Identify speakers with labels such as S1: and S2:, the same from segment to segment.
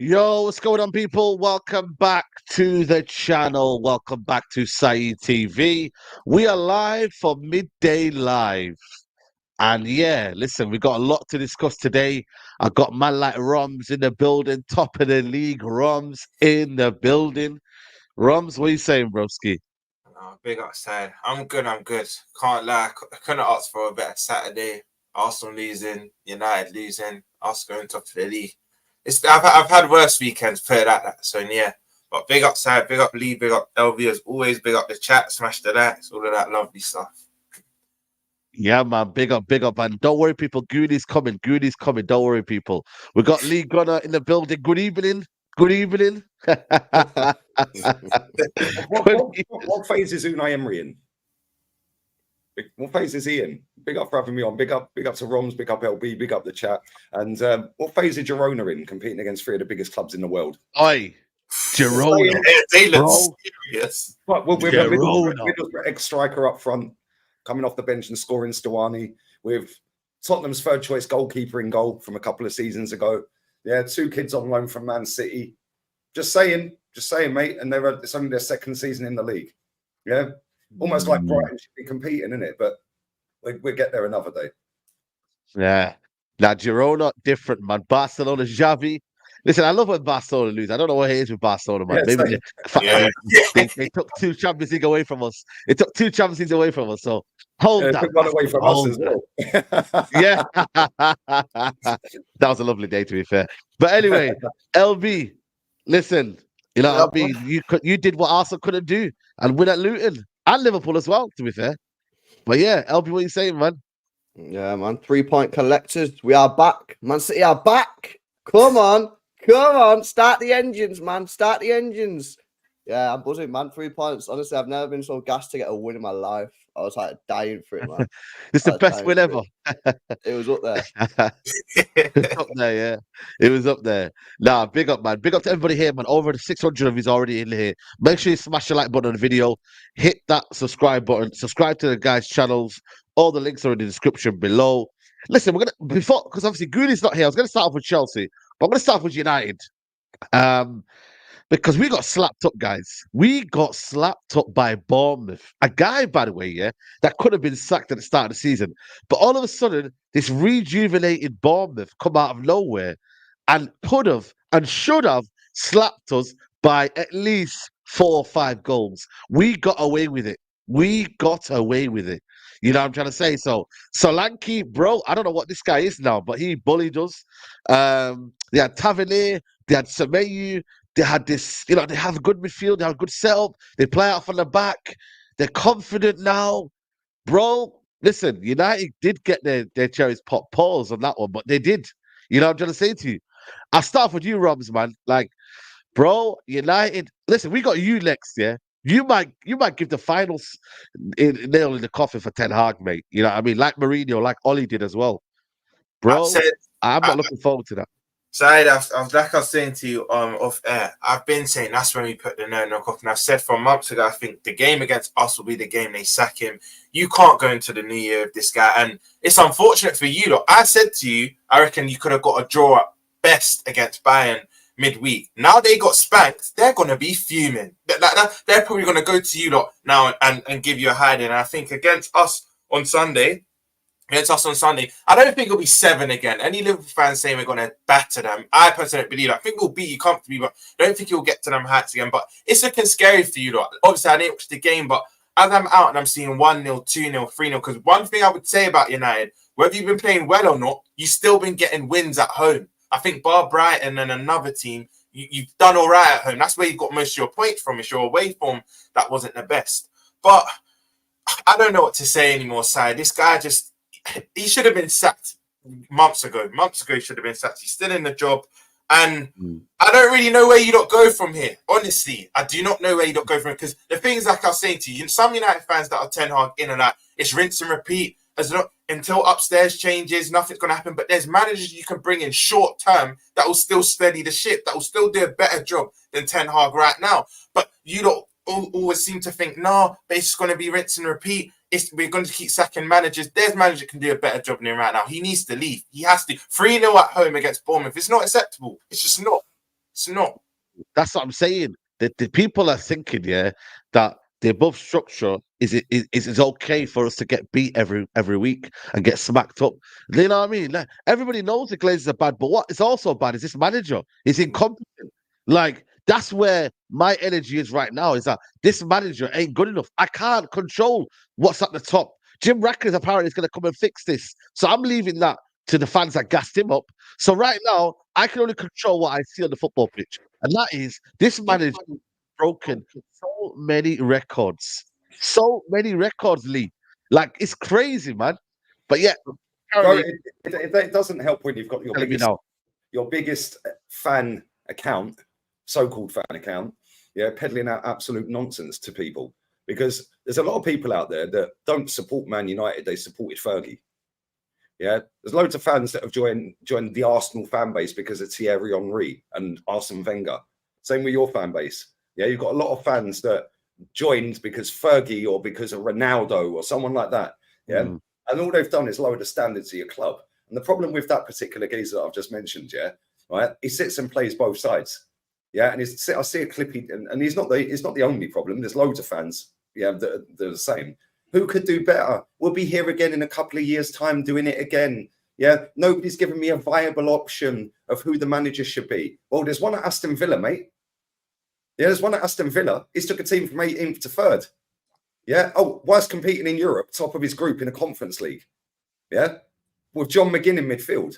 S1: Yo, what's going on, people? Welcome back to the channel. Welcome back to Saeed TV. We are live for Midday Live. And yeah, listen, we got a lot to discuss today. I got man like Roms in the building, top of the league. Roms in the building. Roms, what are you saying, broski?
S2: Big upside. I'm good. Can't lie. I couldn't ask for a better Saturday. Arsenal losing, United losing, us going top of the league. I've had worse weekends, put it like that. So yeah, but big upside, big up Lee, big up LV as always, big up the chat, smash the likes, all of that lovely stuff.
S1: Yeah, man, big up, man. Don't worry, people. Guni's coming. Guni's coming. Don't worry, people. We got Lee Gunner in the building. Good evening. Good evening.
S3: What phase is Unai Emery in? What phase is he in? Big up for having me on. Big up to Roms. Big up LB. Big up the chat. And what phase is Girona in, competing against three of the biggest clubs in the world?
S1: Oi, Girona.
S2: They look
S1: Bro.
S2: serious.
S3: But with
S1: Girona.
S3: a ex-striker up front, coming off the bench and scoring Stuani, with Tottenham's third choice goalkeeper in goal from a couple of seasons ago. Yeah, two kids on loan from Man City. Just saying, mate. And it's only their second season in the league. Yeah, almost like Brighton should be competing, isn't it? But we'll get there another day.
S1: Yeah. Now, Girona, different, man. Barcelona, Xavi. Listen, I love when Barcelona lose. I don't know what it is with Barcelona, man.
S3: Yeah,
S1: Maybe the fact that they took two Champions League away from us. It took two Champions Leagues away from us. So hold that.
S3: Took one away from us as well.
S1: Yeah. That was a lovely day, to be fair. But anyway, LB, listen, LB, you did what Arsenal couldn't do and win at Luton and Liverpool as well, to be fair. But yeah, LB, what are you saying, man?
S4: Yeah, man. 3-point collectors. We are back. Man City are back. Come on. Start the engines, man. Start the engines. Yeah, I'm buzzing, man. 3 points. Honestly, I've never been so gassed to get a win in my life. I was like dying for it, man.
S1: It's the best win ever.
S4: It was up there.
S1: It's up there, yeah. It was up there. Nah, big up, man. Big up to everybody here, man. Over the 600 of you's already in here. Make sure you smash the like button on the video. Hit that subscribe button. Subscribe to the guys' channels. All the links are in the description below. Listen, because obviously Guni's not here. I was gonna start off with Chelsea, but I'm gonna start off with United. Because we got slapped up, guys. We got slapped up by Bournemouth. A guy, by the way, yeah, that could have been sacked at the start of the season. But all of a sudden, this rejuvenated Bournemouth come out of nowhere and could have and should have slapped us by at least 4 or 5 goals. We got away with it. You know what I'm trying to say? So Solanke, bro, I don't know what this guy is now, but he bullied us. They had Tavernier, they had Semeyu, they had this, they have a good midfield, they have a good setup, they play out from the back, they're confident now. Bro, listen, United did get their cherries pop pause on that one, but they did. You know what I'm trying to say to you? I'll start off with you, Robs, man. Like, bro, United, listen, we got you next, yeah? You might give the finals nail in the coffin for Ten Hag, mate. You know what I mean? Like Mourinho, like Ollie did as well. Bro, I'm not looking forward to that.
S2: Said, like I was saying to you off air, I've been saying that's when we put the no knock off. And I've said from months ago, I think the game against us will be the game they sack him. You can't go into the new year with this guy. And it's unfortunate for you lot. I said to you, I reckon you could have got a draw at best against Bayern midweek. Now they got spanked, they're going to be fuming. They're probably going to go to you lot now and give you a hiding. And I think against us on Sunday, I don't think it'll be 7 again. Any Liverpool fans saying we're going to batter them, I personally don't believe that. I think we'll beat you comfortably, but I don't think you'll get to them heights again. But it's looking scary for you lot. Obviously, I didn't watch the game, but as I'm out and I'm seeing 1-0, 2-0, 3-0, because one thing I would say about United, whether you've been playing well or not, you've still been getting wins at home. I think bar Brighton and another team, you've done all right at home. That's where you got most of your points from. It's your away form that wasn't the best. But I don't know what to say anymore, Si. This guy he should have been sacked months ago. He should have been sacked. He's still in the job. And I don't really know where you don't go from here. Honestly, I do not know where you don't go from here. Because the things like I was saying to you, some United fans that are Ten Hag in and out, it's rinse and repeat. Until upstairs changes, nothing's going to happen. But there's managers you can bring in short term that will still steady the ship, that will still do a better job than Ten Hag right now. But you don't always seem to think, no, but it's going to be rinse and repeat. We're going to keep sacking managers. There's managers that can do a better job than him right now. He needs to leave. He has to. 3-0 at home against Bournemouth. It's not acceptable. It's just not. It's not.
S1: That's what I'm saying. The people are thinking, yeah, that the above structure is okay for us to get beat every week and get smacked up. You know what I mean? Like, everybody knows the Glazers are bad, but what is also bad is this manager. He's incompetent. Like, that's where my energy is right now. Is that this manager ain't good enough. I can't control what's at the top. Jim Rackers apparently is going to come and fix this. So I'm leaving that to the fans that gassed him up. So right now, I can only control what I see on the football pitch. And that is this manager broken so many records. So many records, Lee. Like, it's crazy, man. But yeah,
S3: Bro,
S1: apparently,
S3: it doesn't help when you've got
S1: telling me now.
S3: your biggest fan account, so-called fan account, yeah, peddling out absolute nonsense to people. Because there's a lot of people out there that don't support Man United, they supported Fergie. Yeah, there's loads of fans that have joined the Arsenal fan base because of Thierry Henry and Arsene Wenger. Same with your fan base. Yeah, you've got a lot of fans that joined because Fergie or because of Ronaldo or someone like that. Yeah, and all they've done is lower the standards of your club. And the problem with that particular geezer that I've just mentioned, yeah, right, he sits and plays both sides. Yeah, and I see a clip, and he's not the only problem. There's loads of fans, yeah, that are the same. Who could do better? We'll be here again in a couple of years' time doing it again. Yeah, nobody's given me a viable option of who the manager should be. Well, there's one at Aston Villa, mate. Yeah, there's one at Aston Villa. He's took a team from 18th to 3rd. Yeah. Oh, whilst competing in Europe, top of his group in a Conference League. Yeah, with John McGinn in midfield.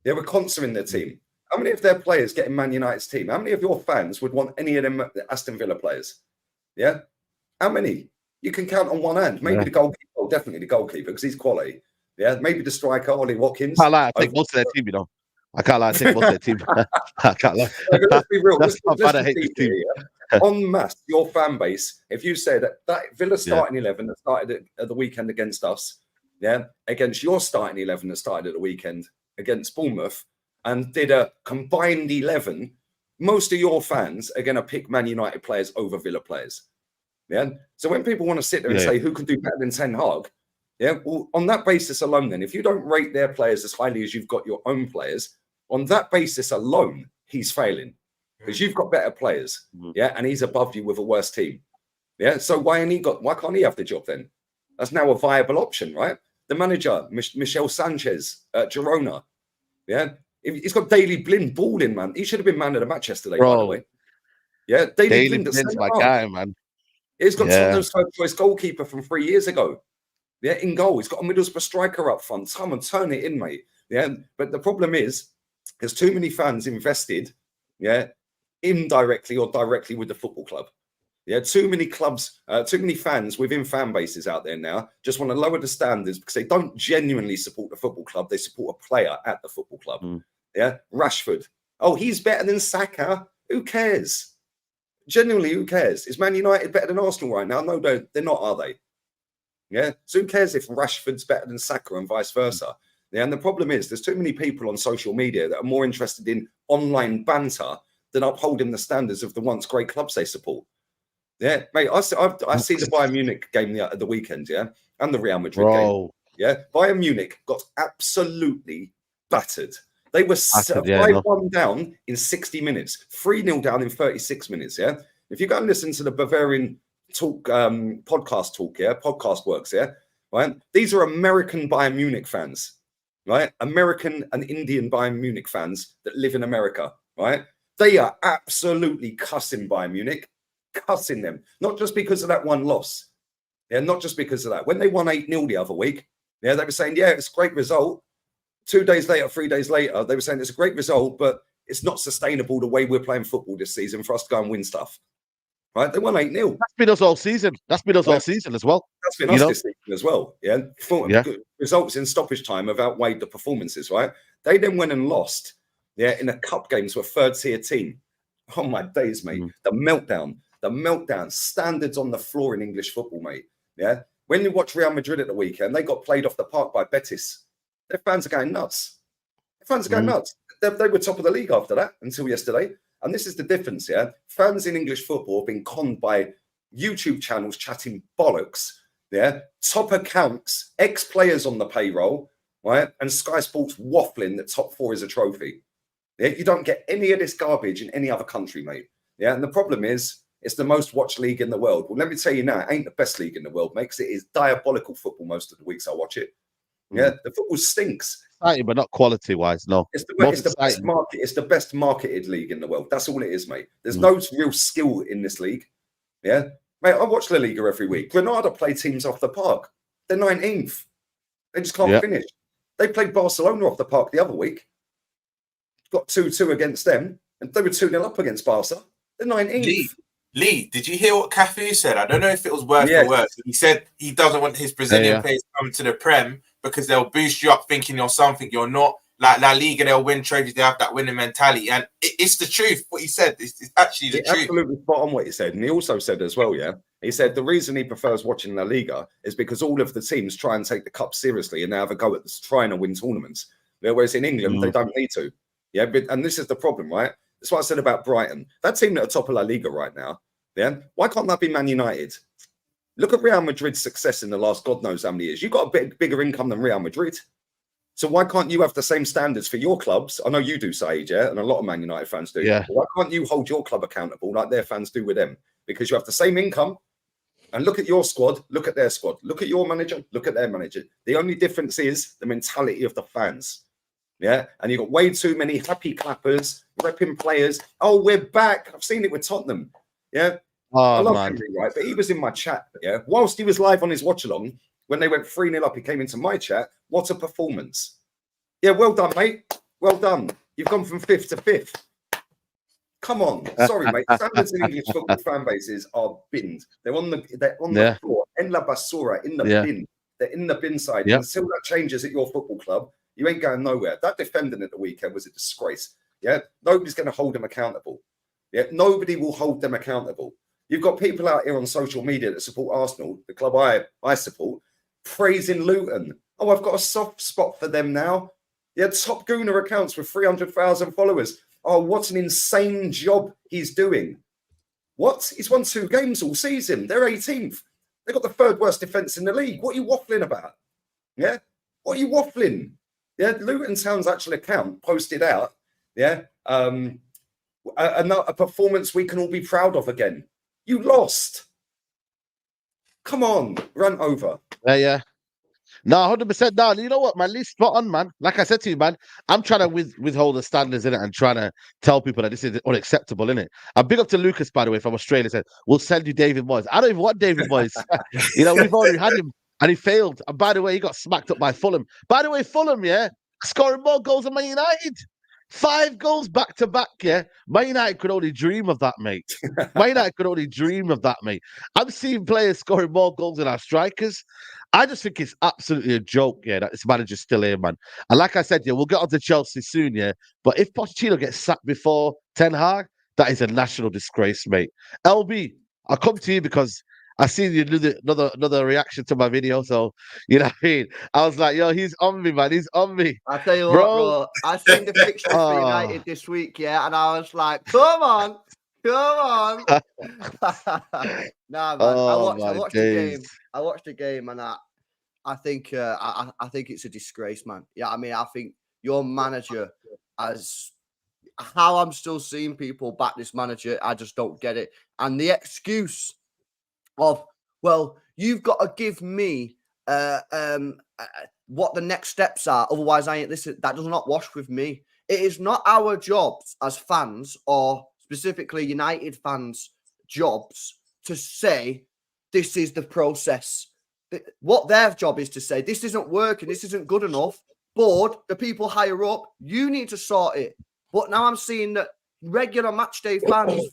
S3: Yeah, with Conser in their team. How many of their players get in Man United's team? How many of your fans would want any of them Aston Villa players? Yeah. How many? You can count on one hand. Maybe the goalkeeper, well, definitely the goalkeeper because he's quality. Yeah, maybe the striker, Ollie Watkins.
S1: I can't lie, I take most of their team, you know. I can't lie, I take most of their team. I can't lie.
S3: Let's be real.
S1: That's not bad. I hate this team.
S3: En masse, your fan base, if you said that Villa starting 11 that started at the weekend against us, yeah, against your starting 11 that started at the weekend against Bournemouth, and did a combined 11, most of your fans are going to pick Man United players over Villa players. Yeah. So when people want to sit there and say who can do better than Ten Hag, yeah, well, on that basis alone, then if you don't rate their players as highly as you've got your own players, on that basis alone, he's failing because you've got better players, yeah, and he's above you with a worse team, yeah. So why can't he have the job then? That's now a viable option, right? The manager, Michel Sanchez at Girona, yeah, he's got Daley Blind balling, man. He should have been man of the match yesterday, by the way. Yeah, Daley Blind's
S1: my guy, man.
S3: He's got Tottenham's first choice goalkeeper from 3 years ago. Yeah, in goal. He's got a Middlesbrough striker up front. Come and turn it in, mate. Yeah, but the problem is there's too many fans invested, yeah, indirectly or directly with the football club. Yeah, too many clubs, too many fans within fan bases out there now just want to lower the standards because they don't genuinely support the football club. They support a player at the football club. Yeah, Rashford. Oh, he's better than Saka. Who cares? Genuinely, who cares? Is Man United better than Arsenal right now? No, they're not, are they? Yeah. So who cares if Rashford's better than Saka and vice versa? Yeah. And the problem is there's too many people on social media that are more interested in online banter than upholding the standards of the once great clubs they support. Yeah, mate. I see the Bayern Munich game the weekend, yeah, and the Real Madrid game. Yeah, Bayern Munich got absolutely battered. They were 5-1 down in 60 minutes, 3-0 down in 36 minutes. Yeah. If you go and listen to the Bavarian talk, podcast works. Yeah. Right. These are American Bayern Munich fans, right? American and Indian Bayern Munich fans that live in America. Right. They are absolutely cussing Bayern Munich, cussing them, not just because of that one loss. Yeah. Not just because of that. When they won 8-0 the other week, yeah, they were saying, yeah, it's a great result. 2 days later, 3 days later, they were saying it's a great result, but it's not sustainable the way we're playing football this season for us to go and win stuff. Right? They won 8-0.
S1: That's been us all season. That's been us all season as well.
S3: That's been us this season as well. Yeah. Results in stoppage time have outweighed the performances, right? They then went and lost, yeah, in a cup game to a third-tier team. Oh, my days, mate. The meltdown, standards on the floor in English football, mate. Yeah. When you watch Real Madrid at the weekend, they got played off the park by Betis. Their fans are going nuts. They were top of the league after that until yesterday. And this is the difference, yeah? Fans in English football have been conned by YouTube channels chatting bollocks, yeah? Top accounts, ex-players on the payroll, right? And Sky Sports waffling that top four is a trophy. Yeah, you don't get any of this garbage in any other country, mate. Yeah, and the problem is, it's the most watched league in the world. Well, let me tell you now, it ain't the best league in the world, mate, because it is diabolical football most of the weeks I watch it. Yeah, the football stinks.
S1: Exciting, but not quality-wise, no.
S3: It's the
S1: Most
S3: best
S1: exciting.
S3: market. It's the best marketed league in the world. That's all it is, mate. There's no real skill in this league. Yeah, mate, I watch La Liga every week. Granada play teams off the park. They're 19th. They just can't finish. They played Barcelona off the park the other week. Got 2-2 against them, and they were 2-0 up against Barca. They're 19th.
S2: Lee, did you hear what Cafu said? I don't know if it was word for word. He said he doesn't want his Brazilian players to come to the Prem because they'll boost you up thinking you're something you're not. Like La Liga, they'll win trophies. They have that winning mentality. And it's the truth. What he said is actually the truth.
S3: Absolutely spot on what he said. And he also said as well, he said the reason he prefers watching La Liga is because all of the teams try and take the cup seriously and they have a go at this, trying to win tournaments. Whereas in England, they don't need to. Yeah, and this is the problem, right? That's what I said about Brighton. That team that are top of La Liga right now, why can't that be Man United? Look at Real Madrid's success in the last God knows how many years. You've got a bit bigger income than Real Madrid. So why can't you have the same standards for your clubs? I know you do, Saeed, and a lot of Man United fans do.
S1: Yeah.
S3: Why can't you hold your club accountable like their fans do with them? Because you have the same income. And look at your squad, look at their squad. Look at your manager, look at their manager. The only difference is the mentality of the fans. Yeah, and you've got way too many happy clappers, repping players. Oh, we're back. I've seen it with Tottenham. Yeah. I love Henry, right? But he was in my chat, whilst he was live on his watch-along, when they went 3-0 up, he came into my chat. What a performance. Yeah, well done, mate. Well done. You've gone from 5th to 5th. Come on. Sorry, mate. Standards in English football fan bases are binned. They're on the floor. En la basura, in the bin. They're in the bin side. Until that changes at your football club, you ain't going nowhere. That defending at the weekend was a disgrace. Yeah, nobody's going to hold them accountable. Yeah, nobody will hold them accountable. You've got people out here on social media that support Arsenal, the club I support, praising Luton. Oh, I've got a soft spot for them now. Yeah, top Gooner accounts with 300,000 followers. Oh, what an insane job he's doing. What? He's won 2 games all season. They're 18th. They've got the 3rd worst defence in the league. What are you waffling about? Yeah? What are you waffling? Yeah, Luton Town's actual account posted out, a performance we can all be proud of again. You lost. Come on, rant over.
S1: Yeah. No, 100%. No, you know what, man? Least spot on, man. Like I said to you, man, I'm trying to withhold the standards in it and trying to tell people that this is unacceptable, innit? I'm big up to Lucas, by the way, from Australia. Said we'll send you David Moyes. I don't even want David Moyes. We've already had him, and he failed. And by the way, he got smacked up by Fulham. By the way, Fulham, scoring more goals than Man United. 5 goals back to back, Man United could only dream of that, mate. Man United could only dream of that, mate. I'm seeing players scoring more goals than our strikers. I just think it's absolutely a joke, that this manager's still here, man. And like I said, we'll get on to Chelsea soon, But if Pochettino gets sacked before Ten Hag, that is a national disgrace, mate. LB, I'll come to you because I see you do another reaction to my video, so you know what I mean. I was like, yo, he's on me, man. He's on me.
S4: I tell you what, bro. I seen the fixtures for United this week, and I was like, come on. Nah, man. I watched the game. I watched the game, and I think it's a disgrace, man. Yeah, I mean, I think your manager how I'm still seeing people back this manager, I just don't get it. And the excuse of, well, you've got to give me what the next steps are, otherwise I ain't listen. That does not wash with me. It is not our jobs as fans, or specifically United fans' jobs, to say this is the process. What their job is to say, this isn't working, this isn't good enough. Board, the people higher up, you need to sort it. But now I'm seeing that regular matchday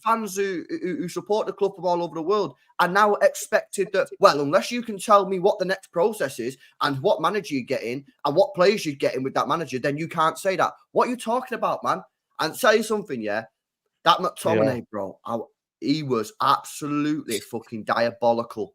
S4: fans who support the club from all over the world, are now expected that, well, unless you can tell me what the next process is and what manager you're getting and what players you're getting with that manager, then you can't say that. What are you talking about, man? And tell you something, that McTominay, bro, he was absolutely fucking diabolical.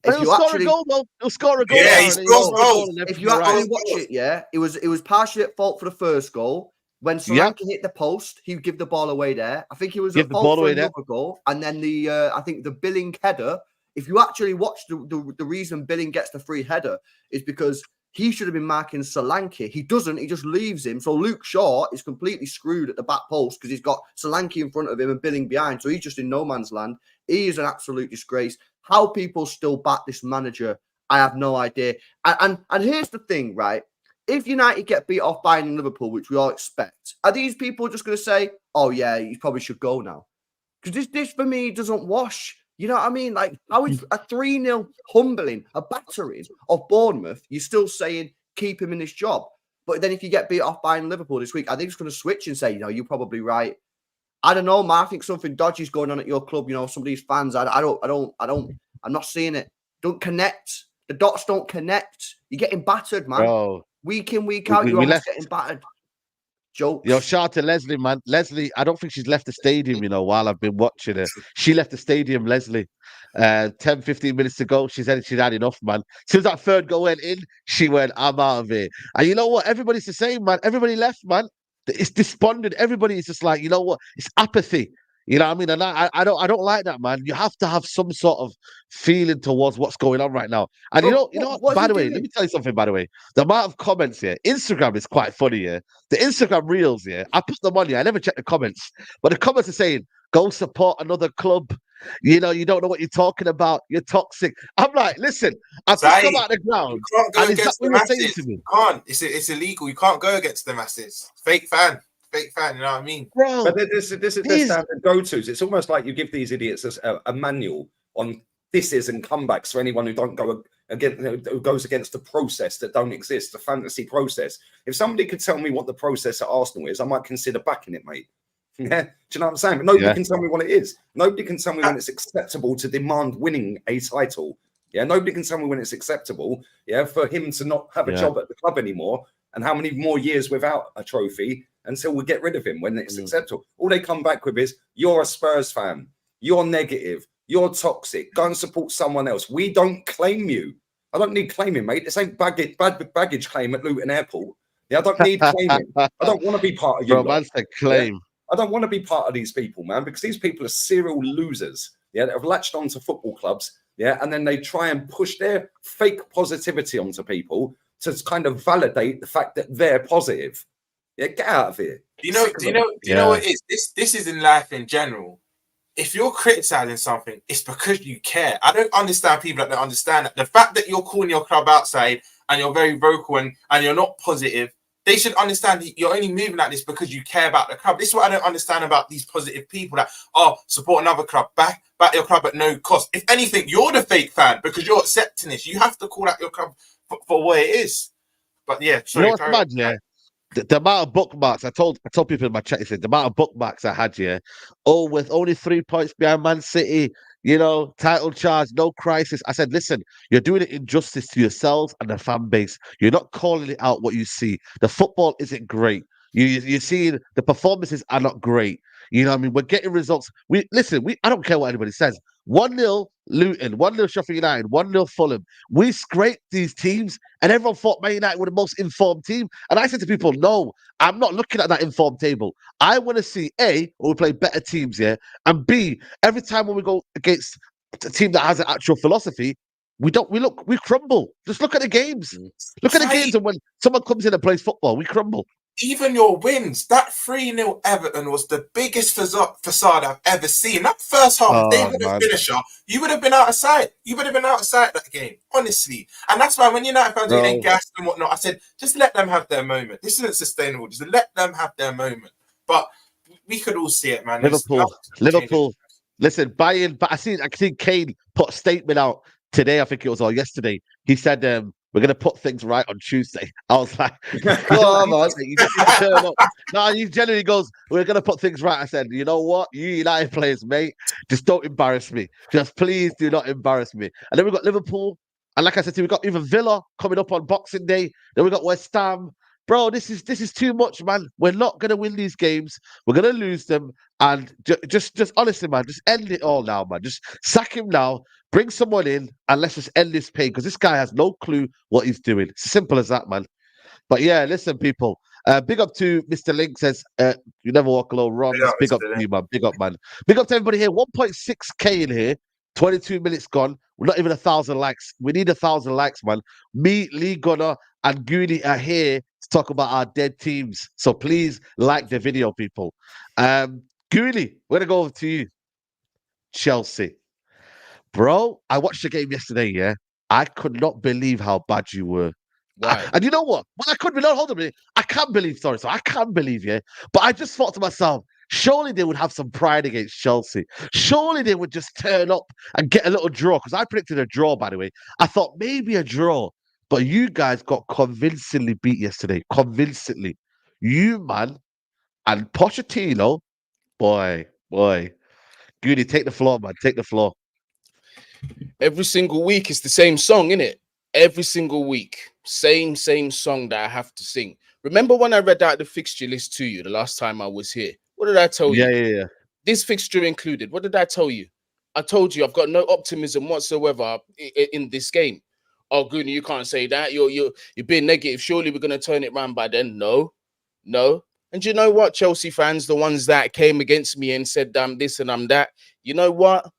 S1: He'll score a goal, though. He'll score a goal.
S2: Yeah, he scores goals.
S4: If you actually watch it, it was partially at fault for the first goal. When Solanke hit the post, he would give the ball away there. I think he was at fault for another goal. And then I think the Billing header, if you actually watch the reason Billing gets the free header is because He should have been marking Solanke. He doesn't. He just leaves him. So Luke Shaw is completely screwed at the back post because he's got Solanke in front of him and Billing behind. So he's just in no man's land. He is an absolute disgrace. How people still back this manager, I have no idea. And here's the thing, right? If United get beat off Bayern Liverpool, which we all expect, are these people just going to say, oh, yeah, you probably should go now? Because this for me doesn't wash. You know what I mean? Like, how is a 3-0 humbling, a battering of Bournemouth, you're still saying keep him in this job. But then if you get beat off by Liverpool this week, I think it's going to switch and say, you're probably right. I don't know, man. I think something dodgy is going on at your club. Some of these fans, I'm not seeing it. Don't connect. The dots don't connect. You're getting battered, man.
S1: Bro,
S4: week in, week out, you're almost getting battered. Jokes.
S1: Yo, shout out to Leslie, man. Leslie, I don't think she's left the stadium, while I've been watching her. She left the stadium, Leslie. 10, 15 minutes to go. She said she'd had enough, man. As soon as that third goal went in, she went, I'm out of here. And you know what? Everybody's the same, man. Everybody left, man. It's despondent. Everybody is just like, you know what? It's apathy. You know what I mean? And I don't like that, man. You have to have some sort of feeling towards what's going on right now. And you know what? By the way, let me tell you something, by the way. The amount of comments here, Instagram is quite funny, yeah. The Instagram reels, yeah. I put them on here. I never check the comments. But the comments are saying, go support another club. You don't know what you're talking about. You're toxic. I'm like, listen, I've just come out of the ground.
S2: You can't go
S1: and
S2: against the masses. You can't. It's illegal. You can't go against the masses. Fake fan, you know what I mean?
S3: Bro, but this is the standard go-tos. It's almost like you give these idiots a manual on disses and comebacks for anyone who don't go against, who goes against the process that don't exist, the fantasy process. If somebody could tell me what the process at Arsenal is, I might consider backing it, mate. Yeah, do you know what I'm saying? But nobody can tell me what it is. Nobody can tell me when it's acceptable to demand winning a title. Yeah, nobody can tell me when it's acceptable. Yeah, for him to not have a job at the club anymore, and how many more years without a trophy until we get rid of him when it's acceptable. All they come back with is, you're a Spurs fan, you're negative, you're toxic, go and support someone else. We don't claim you. I don't need claiming, mate. This ain't baggage claim at Luton Airport. Yeah, I don't need claiming. I don't want to be part of you.
S1: Bro, man said claim.
S3: Yeah? I don't want to be part of these people, man, because these people are serial losers. Yeah, that have latched onto football clubs. Yeah, and then they try and push their fake positivity onto people to kind of validate the fact that they're positive. Yeah, get out of here.
S2: Do you know what it is? This is in life in general. If you're criticizing something, it's because you care. I don't understand people that don't understand that. The fact that you're calling your club outside and you're very vocal and you're not positive, they should understand that you're only moving like this because you care about the club. This is what I don't understand about these positive people that, support another club, back your club at no cost. If anything, you're the fake fan because you're accepting this. You have to call out your club for what it is. But yeah, sorry.
S1: You know what's mad, yeah? The amount of bookmarks, I told people in my chat, the amount of bookmarks I had here, with only 3 points behind Man City, title charge, no crisis. I said, listen, you're doing it injustice to yourselves and the fan base. You're not calling it out what you see. The football isn't great. You're seeing the performances are not great. You know what I mean? We're getting results. I don't care what anybody says. 1-0 Luton, 1-0 Sheffield United, 1-0 Fulham. We scraped these teams, and everyone thought Man United were the most informed team. And I said to people, no, I'm not looking at that informed table. I want to see A, we play better teams, yeah, and B, every time when we go against a team that has an actual philosophy, we crumble. Just look at the games. Look at the games, and when someone comes in and plays football, we crumble.
S2: Even your wins, that 3-0 Everton was the biggest facade I've ever seen. That first half, if they had a finisher, you would have been out of sight. You would have been out of sight that game, honestly. And that's why when United fans are getting gassed and whatnot, I said, just let them have their moment. This isn't sustainable. Just let them have their moment. But we could all see it, man.
S1: Liverpool. Listen, Bayern. But I think Kane put a statement out today. I think it was or yesterday. He said, we're going to put things right on Tuesday. I was like, come on. You just need to turn up. No, he generally goes, we're going to put things right. I said, you know what? You United players, mate, just don't embarrass me. Just please do not embarrass me. And then we've got Liverpool. And like I said, we've got even Villa coming up on Boxing Day. Then we've got West Ham. Bro, this is too much, man. We're not going to win these games. We're going to lose them. And just honestly, man, just end it all now, man. Just sack him now. Bring someone in and let's just end this pain because this guy has no clue what he's doing. It's simple as that, man. But yeah, listen, people. Big up to Mr. Link says, you never walk alone, Ron. Big up to you, man. Big up, man. Big up to everybody here. 1.6K in here. 22 minutes gone. We're not even 1,000 likes. We need 1,000 likes, man. Me, Lee Gunner, and Guni are here to talk about our dead teams. So please like the video, people. Guni, we're gonna go over to you. Chelsea. Bro, I watched the game yesterday, yeah. I could not believe how bad you were.
S5: Why?
S1: And you know what? Well, I couldn't believe, hold on a minute. I can't believe, sorry, so I can't believe, yeah. But I just thought to myself, surely they would have some pride against Chelsea. Surely they would just turn up and get a little draw. Because I predicted a draw, by the way. I thought maybe a draw. But you guys got convincingly beat yesterday. Convincingly. You, man, and Pochettino, boy. Goody, take the floor, man. Take the floor.
S5: Every single week it's the same song, innit? Every single week. Same song that I have to sing. Remember when I read out the fixture list to you the last time I was here? What did I tell you?
S1: Yeah.
S5: This fixture included. What did I tell you? I told you I've got no optimism whatsoever in this game. Oh, Guni, you can't say that. You're being negative. Surely we're gonna turn it around by then. No. And you know what, Chelsea fans, the ones that came against me and said I'm this and I'm that, you know what?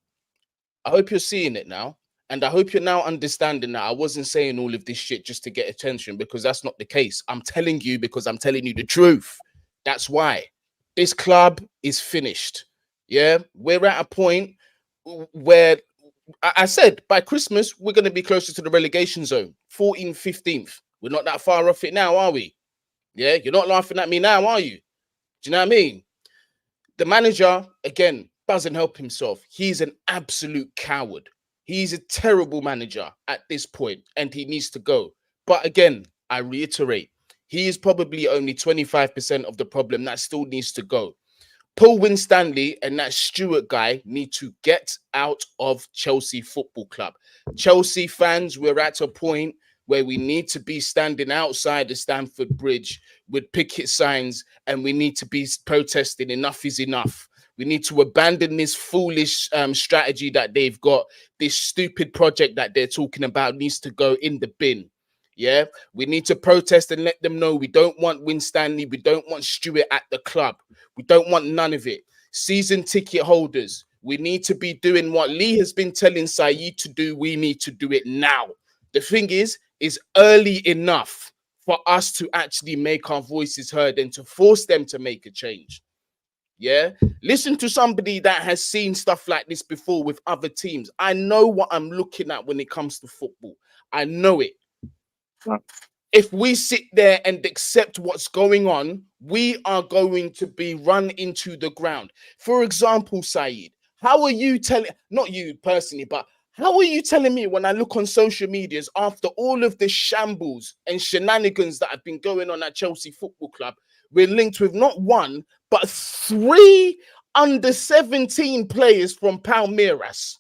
S5: I hope you're seeing it now. And I hope you're now understanding that I wasn't saying all of this shit just to get attention, because that's not the case. I'm telling you because I'm telling you the truth. That's why. This club is finished. Yeah, we're at a point where I said by Christmas, we're going to be closer to the relegation zone, 14th, 15th. We're not that far off it now, are we? Yeah, you're not laughing at me now, are you? Do you know what I mean? The manager, again, doesn't help himself. He's an absolute coward. He's a terrible manager at this point, and he needs to go. But again, I reiterate, he is probably only 25% of the problem. That still needs to go. Paul Winstanley and that Stewart guy need to get out of Chelsea Football Club. Chelsea fans, we're at a point where we need to be standing outside the Stamford Bridge with picket signs, and we need to be protesting enough is enough. We need to abandon this foolish strategy that they've got. This stupid project that they're talking about needs to go in the bin. Yeah, we need to protest and let them know we don't want Winstanley. We don't want Stewart at the club. We don't want none of it. Season ticket holders, we need to be doing what Lee has been telling Saeed to do. We need to do it now. The thing is early enough for us to actually make our voices heard and to force them to make a change. Yeah, listen to somebody that has seen stuff like this before with other teams. I know what I'm looking at when it comes to football. I know it. If we sit there and accept what's going on, we are going to be run into the ground. For example, Saeed, how are you telling, not you personally, but how are you telling me when I look on social medias after all of the shambles and shenanigans that have been going on at Chelsea Football Club, we're linked with not one, but 3 under-17 players from Palmeiras.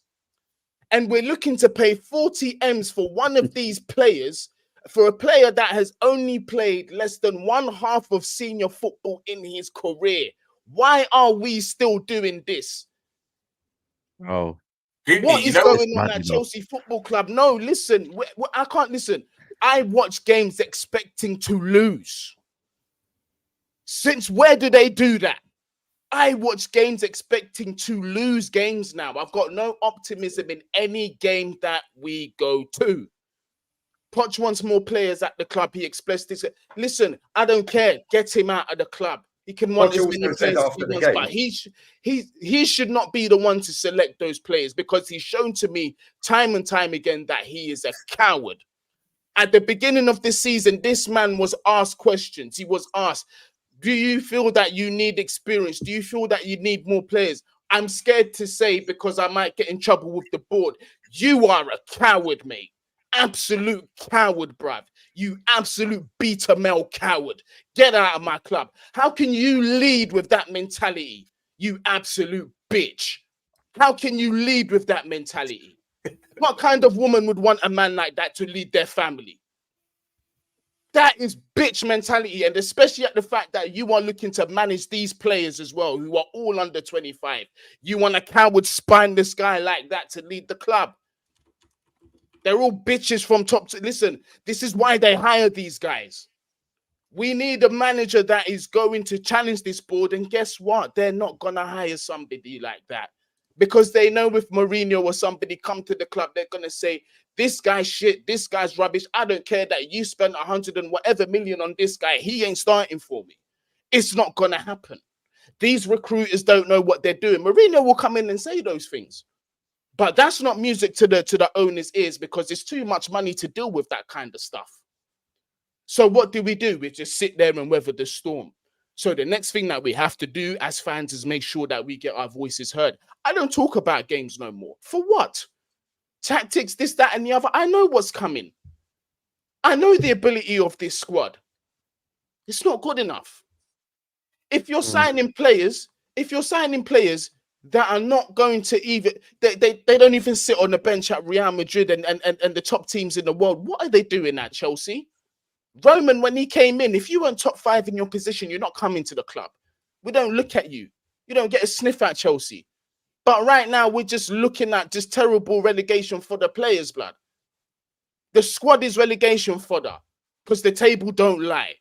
S5: And we're looking to pay 40 M's for one of these players, for a player that has only played less than 1/2 of senior football in his career. Why are we still doing this?
S1: Oh.
S5: What is going on at Chelsea Football Club? No, listen, I can't listen. I watch games expecting to lose. Since where do they do that? I watch games expecting to lose games now. I've got no optimism in any game that we go to. Poch wants more players at the club. He expressed this. Listen, I don't care. Get him out of the club. He can want as many players as he wants, but he should not be the one to select those players, because he's shown to me time and time again that he is a coward. At the beginning of this season, this man was asked questions. He was asked, do you feel that you need experience? Do you feel that you need more players? I'm scared to say, because I might get in trouble with the board. You are a coward, mate. Absolute coward, bruv. You absolute beta male coward. Get out of my club. How can you lead with that mentality? You absolute bitch. How can you lead with that mentality? What kind of woman would want a man like that to lead their family? That is bitch mentality, and especially at the fact that you are looking to manage these players as well, who are all under 25. You want a coward, spineless guy like that to lead the club. They're all bitches from top to... Listen, this is why they hire these guys. We need a manager that is going to challenge this board, and guess what? They're not going to hire somebody like that, because they know if Mourinho or somebody come to the club, they're gonna say, this guy's shit, this guy's rubbish. I don't care that you spent 100 and whatever million on this guy. He ain't starting for me. It's not gonna happen. These recruiters don't know what they're doing. Mourinho will come in and say those things, but that's not music to the owners' ears because it's too much money to deal with that kind of stuff. So what do? We just sit there and weather the storm. So the next thing that we have to do as fans is make sure that we get our voices heard. I don't talk about games no more. For what? Tactics, this, that, and the other. I know what's coming. I know the ability of this squad. It's not good enough. If you're signing players, that are not going to even, they don't even sit on the bench at Real Madrid and the top teams in the world. What are they doing at Chelsea? Roman, when he came in, if you weren't top 5 in your position, you're not coming to the club. We don't look at you. You don't get a sniff at Chelsea. But right now, we're just looking at just terrible relegation for the players, blood. The squad is relegation fodder because the table don't lie.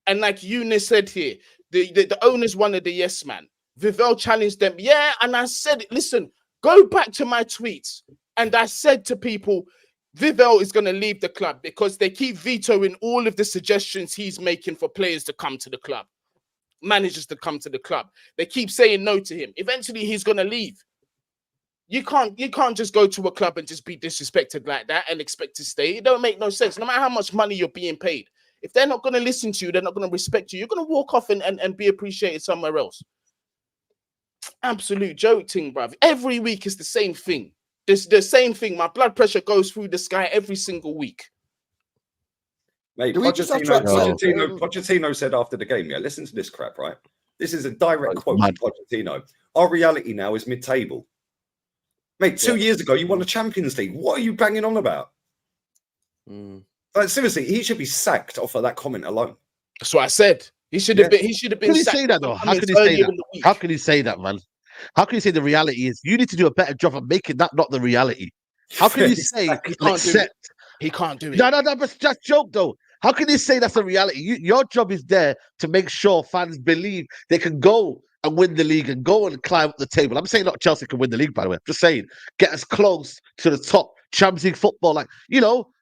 S5: And like Eunice said here, the owners wanted the yes man. Vivell challenged them. Yeah, and I said, listen, go back to my tweets. And I said to people, Vivell is going to leave the club because they keep vetoing all of the suggestions he's making for players to come to the club, managers to come to the club. They keep saying no to him. Eventually, he's going to leave. You can't just go to a club and just be disrespected like that and expect to stay. It don't make no sense. No matter how much money you're being paid, if they're not going to listen to you, they're not going to respect you. You're going to walk off and be appreciated somewhere else. Absolute joke thing, bruv. Every week is the same thing. It's the same thing. My blood pressure goes through the sky every single week.
S3: Mate,
S4: Do we just have to accept
S3: Pochettino said after the game, yeah, listen to this crap, right? This is a direct quote
S1: mad.
S3: from Pochettino. Our reality now is mid-table. Mate, 2 years ago, you won the Champions League. What are you banging on about? Like, seriously, he should be sacked off of that comment alone.
S5: That's what I said. He should have been. He should have been.
S1: How can he say that though? How can he say that? How can he say that, man? How can you say the reality is? You need to do a better job of making that not the reality. How can you say
S5: He can't do it.
S1: accept?
S5: He can't do it.
S1: No, but just joke though. How can you say that's a reality? Your job is there to make sure fans believe they can go and win the league and go and climb up the table. I'm saying not Chelsea can win the league, by the way. I'm just saying get as close to the top Champions League football. Like,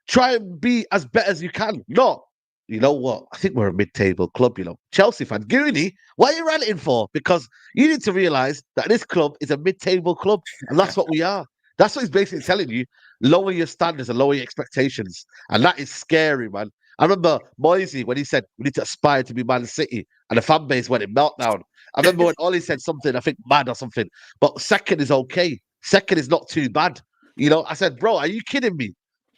S1: try and be as better as you can. Not, you know what? I think we're a mid-table club, Chelsea fan. Guni, what are you ranting for? Because you need to realise that this club is a mid-table club, and that's what we are. That's what he's basically telling you. Lower your standards and lower your expectations. And that is scary, man. I remember Moisey when he said we need to aspire to be Man City, and the fan base went in meltdown. I remember when Ollie said something, I think mad or something, but second is okay. Second is not too bad. I said, bro, are you kidding me?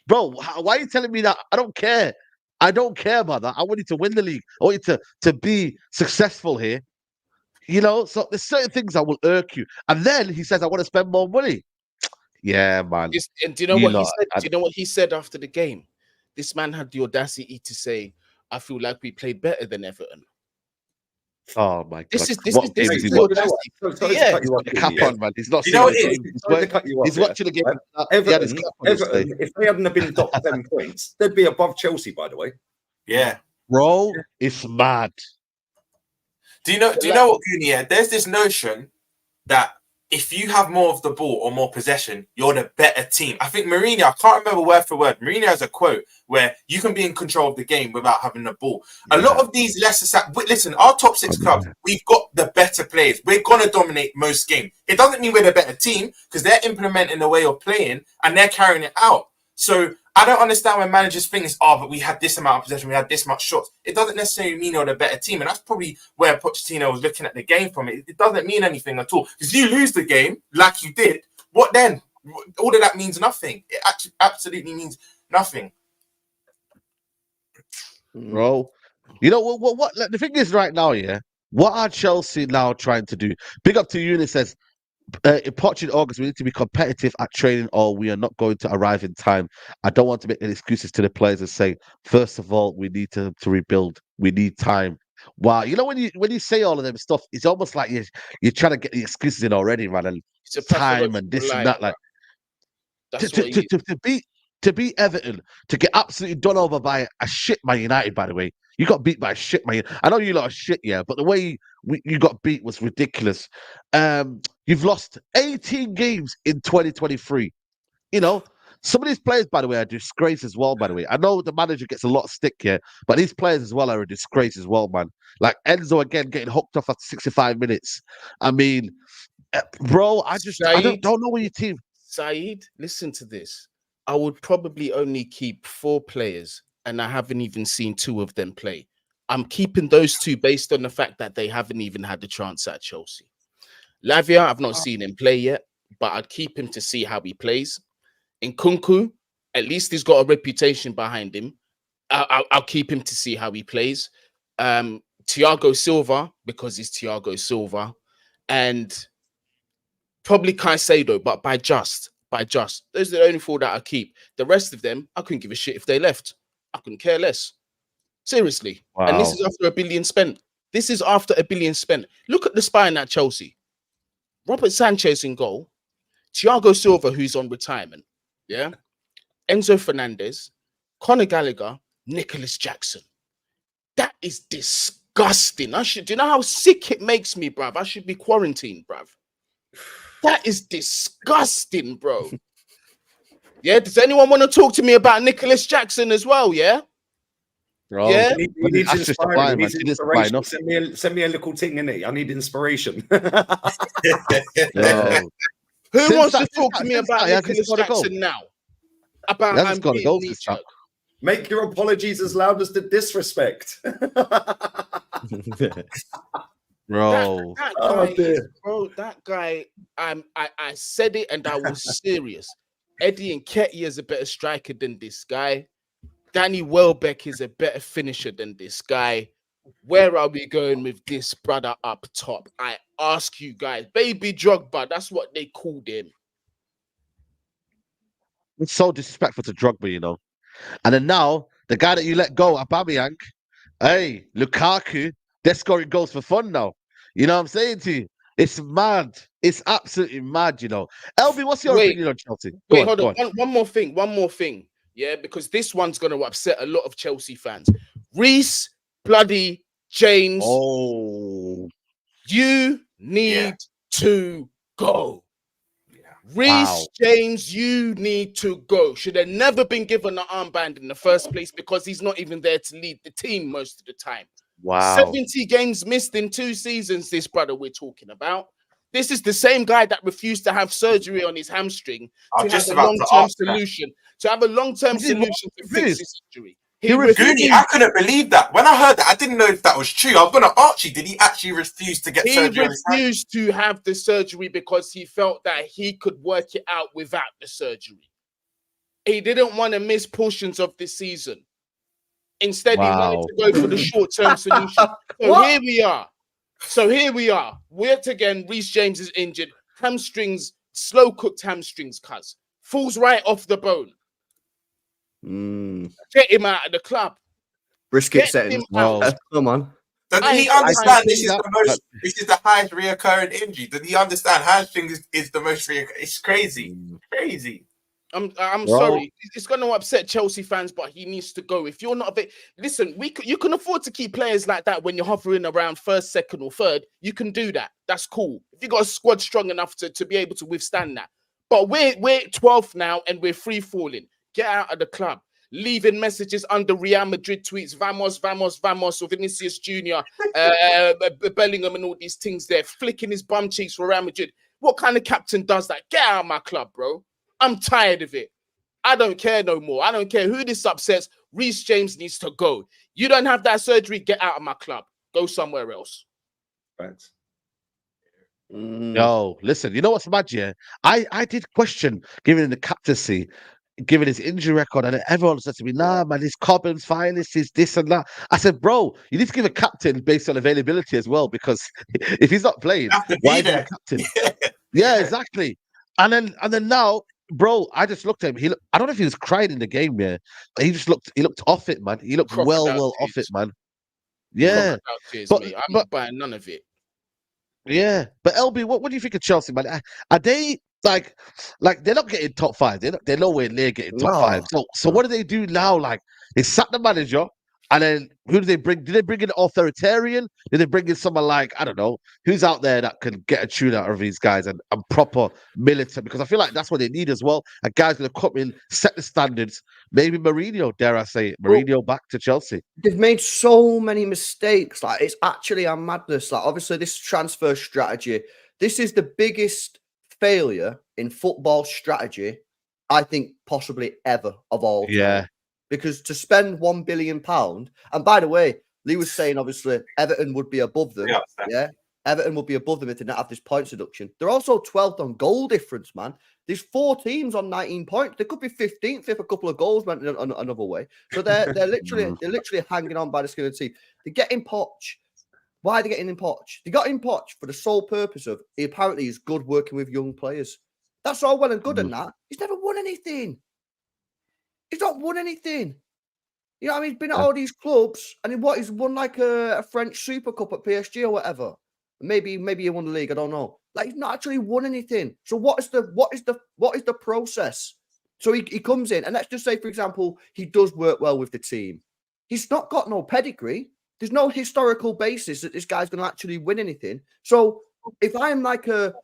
S1: Bro, why are you telling me that? I don't care. I don't care about that. I want you to win the league. I want you to be successful here. So there's certain things that will irk you. And then he says, I want to spend more money. Yeah, man.
S5: And do you know what he said? Do you know what he said after the game? This man had the audacity to say, I feel like we played better than Everton.
S1: Oh my God!
S5: This is
S1: the audacity. Yeah, he's got the cap on, man. He's not. He's watching the game.
S3: Everton, if they hadn't have been top 10 points, they'd be above Chelsea. By the way,
S2: Yeah,
S1: bro, it's mad.
S2: Do you know what, Guni? Yeah, there's this notion that if you have more of the ball or more possession, you're the better team. I think Mourinho, I can't remember word for word, Mourinho has a quote where you can be in control of the game without having the ball. A lot of these listen, our top 6 clubs, we've got the better players. We're going to dominate most games. It doesn't mean we're the better team because they're implementing a way of playing and they're carrying it out. So I don't understand when managers think but we had this amount of possession, we had this much shots. It doesn't necessarily mean you're the better team. And that's probably where Pochettino was looking at the game from. It doesn't mean anything at all. Because you lose the game like you did, what then? All of that means nothing. It actually absolutely means nothing.
S1: Bro, what the thing is right now, yeah? What are Chelsea now trying to do? Big up to you, and it says, in August, we need to be competitive at training or we are not going to arrive in time. I don't want to make any excuses to the players and say, first of all, we need to rebuild. We need time. Wow. When you say all of them stuff, it's almost like you're trying to get the excuses in already, man. And time and this and that. Like to beat Everton, to get absolutely done over by a shit Man United, by the way. You got beat by a shit Man United. I know you lot are shit, yeah, but the way you got beat was ridiculous. You've lost 18 games in 2023. You know, some of these players, by the way, are a disgrace as well, by the way. I know the manager gets a lot of stick here, but these players as well are a disgrace as well, man. Like Enzo again getting hooked off after 65 minutes. I mean, bro, I
S5: Saeed,
S1: don't know where your team.
S5: Saeed, listen to this. I would probably only keep 4 players, and I haven't even seen 2 of them play. I'm keeping those 2 based on the fact that they haven't even had the chance at Chelsea. Lavia, I've not seen him play yet, but I'd keep him to see how he plays. In Kunku, at least he's got a reputation behind him. I'll keep him to see how he plays. Thiago Silva, because he's Thiago Silva, and probably Caicedo, but by just. Those are the only 4 that I keep. The rest of them, I couldn't give a shit if they left. I couldn't care less. Seriously.
S1: Wow.
S5: And this is after $1 billion spent. This is after $1 billion spent. Look at the spine at Chelsea. Robert Sanchez in goal. Thiago Silva, who's on retirement. Yeah. Enzo Fernandez, Conor Gallagher, Nicholas Jackson. That is disgusting. Do you know how sick it makes me, bruv? I should be quarantined, bruv. That is disgusting, bro. Yeah, does anyone want to talk to me about Nicholas Jackson as well? Yeah.
S1: Bro,
S5: Yeah.
S3: He needs
S1: that's just
S3: inspiring.
S1: fine,
S3: He
S1: man.
S3: needs
S1: He needs to
S3: inspiration.
S1: buy enough.
S3: Send me a little thing in it. I need inspiration.
S1: Bro.
S5: Who
S1: Since
S5: wants to
S1: that-
S5: talk to
S1: since
S5: me
S1: that,
S5: about
S1: he hasn't
S5: Nicholas
S1: scored a goal.
S5: Jackson now?
S1: He
S5: About
S1: hasn't scored a goal since that.
S3: Make your apologies as loud as the disrespect.
S1: Bro.
S5: That
S3: Oh,
S5: guy,
S3: dear.
S5: bro, that guy. I said it and I was serious. Eddie Nketiah is a better striker than this guy. Danny Welbeck is a better finisher than this guy. Where are we going with this brother up top? I ask you guys. Baby Drogba, that's what they called him.
S1: It's so disrespectful to Drogba, you know. And then now, the guy that you let go, Aubameyang, hey, Lukaku, they're scoring goals for fun now. You know what I'm saying to you? It's mad. It's absolutely mad, you know. LB, what's your
S5: Wait.
S1: opinion on Chelsea?
S5: Wait,
S1: Go
S5: hold on. One more thing. Yeah, because this one's going to upset a lot of Chelsea fans. Reece bloody James,
S1: Oh,
S5: you need to go. Reece
S1: Wow.
S5: James, you need to go. Should have never been given an armband in the first place because he's not even there to lead the team most of the time.
S1: wow.
S5: 70 games missed in 2 seasons, this brother we're talking about. This is the same guy that refused to have surgery on his hamstring
S2: I'm
S5: to
S2: just
S5: have a
S2: about to
S5: long-term
S2: ask that.
S5: solution. To have a long-term
S1: He did
S5: solution to fix
S1: refuse.
S5: his injury.
S1: He refused.
S2: Goody, I couldn't believe that. When I heard that, I didn't know if that was true. I was going to ask you, did he actually refuse to get
S5: He
S2: surgery on his hand?
S5: refused to have the surgery because he felt that he could work it out without the surgery. He didn't want to miss portions of the season. Instead, he wanted
S1: Wow.
S5: to go for the short-term solution. So
S3: What?
S5: here we are. Yet again, Reece James is injured. Hamstrings, slow-cooked hamstrings, cuz. Falls right off the bone. Get him out of the club.
S4: Brisket
S5: Get
S4: settings.
S5: him out.
S1: Bro.
S4: Come on.
S2: Does
S5: I-
S2: he
S5: I
S2: understand
S1: think
S2: this is
S1: that-
S2: the most? This is the highest reoccurring injury. Does he understand hamstring is the most reoccurring? It's crazy, crazy.
S5: I'm
S1: Bro.
S5: sorry. It's going to upset Chelsea fans, but he needs to go. If you're not a bit, listen, you can afford to keep players like that when you're hovering around first, second, or third. You can do that. That's cool. If you got a squad strong enough to be able to withstand that. But we're 12th now and we're free falling. Get out of the club. Leaving messages under Real Madrid tweets, vamos, vamos, vamos, or Vinicius Jr., Bellingham, and all these things there, flicking his bum cheeks for Real Madrid. What kind of captain does that? Get out of my club, bro. I'm tired of it. I don't care no more. I don't care who this upsets. Reece James needs to go. You don't have that surgery. Get out of my club. Go somewhere else.
S3: Thanks.
S1: Yo, listen, you know what's mad, yeah? I did question giving him the captaincy, given his injury record, and everyone said to me, nah, man, his Cobham's fine, this is this and that. I said, bro, you need to give a captain based on availability as well, because if he's not playing,
S2: You have to
S1: why
S2: be
S1: is he the
S2: there.
S1: captain? Yeah, exactly. And then now, bro, I just looked at him. I don't know if he was crying in the game, yeah. He looked off it, man. He looked
S5: Crocodile
S1: well off it,
S5: tears.
S1: man. Yeah.
S5: Crocodile tears,
S1: But-
S5: mate. I'm
S1: but-
S5: not buying none of it.
S1: Yeah, but LB, what do you think of Chelsea, man? Are they like they're not getting top 5? They're nowhere near getting top
S4: No.
S1: 5. So what do they do now? Like they sack the manager, And then who did they bring? Did they bring in authoritarian? Did they bring in someone like, I don't know, who's out there that can get a tune out of these guys and proper militant? Because I feel like that's what they need as well. A guy's going to come in, set the standards. Maybe Mourinho, dare I say it, Mourinho back to Chelsea.
S4: They've made so many mistakes. Like, it's actually a madness. Like, obviously, this transfer strategy, this is the biggest failure in football strategy, I think, possibly ever of all time.
S1: Yeah.
S4: Because to spend £1 billion, and by the way, Lee was saying obviously Everton would be above them. Yeah. Everton would be above them if they didn't have this points deduction. They're also 12th on goal difference, man. There's 4 teams on 19 points. They could be 15th if a couple of goals went another way. So they're literally hanging on by the skin of the teeth. They're getting Poch. Why are they getting in Poch? They got in Poch for the sole purpose of he apparently is good working with young players. That's all well and good and that. He's never won anything. He's not won anything. You know what I mean? He's been at all these clubs, and he's won like a French Super Cup at PSG or whatever. Maybe he won the league. I don't know. Like, he's not actually won anything. So what is the process? So he comes in, and let's just say, for example, he does work well with the team. He's not got no pedigree. There's no historical basis that this guy's going to actually win anything. So if I'm like a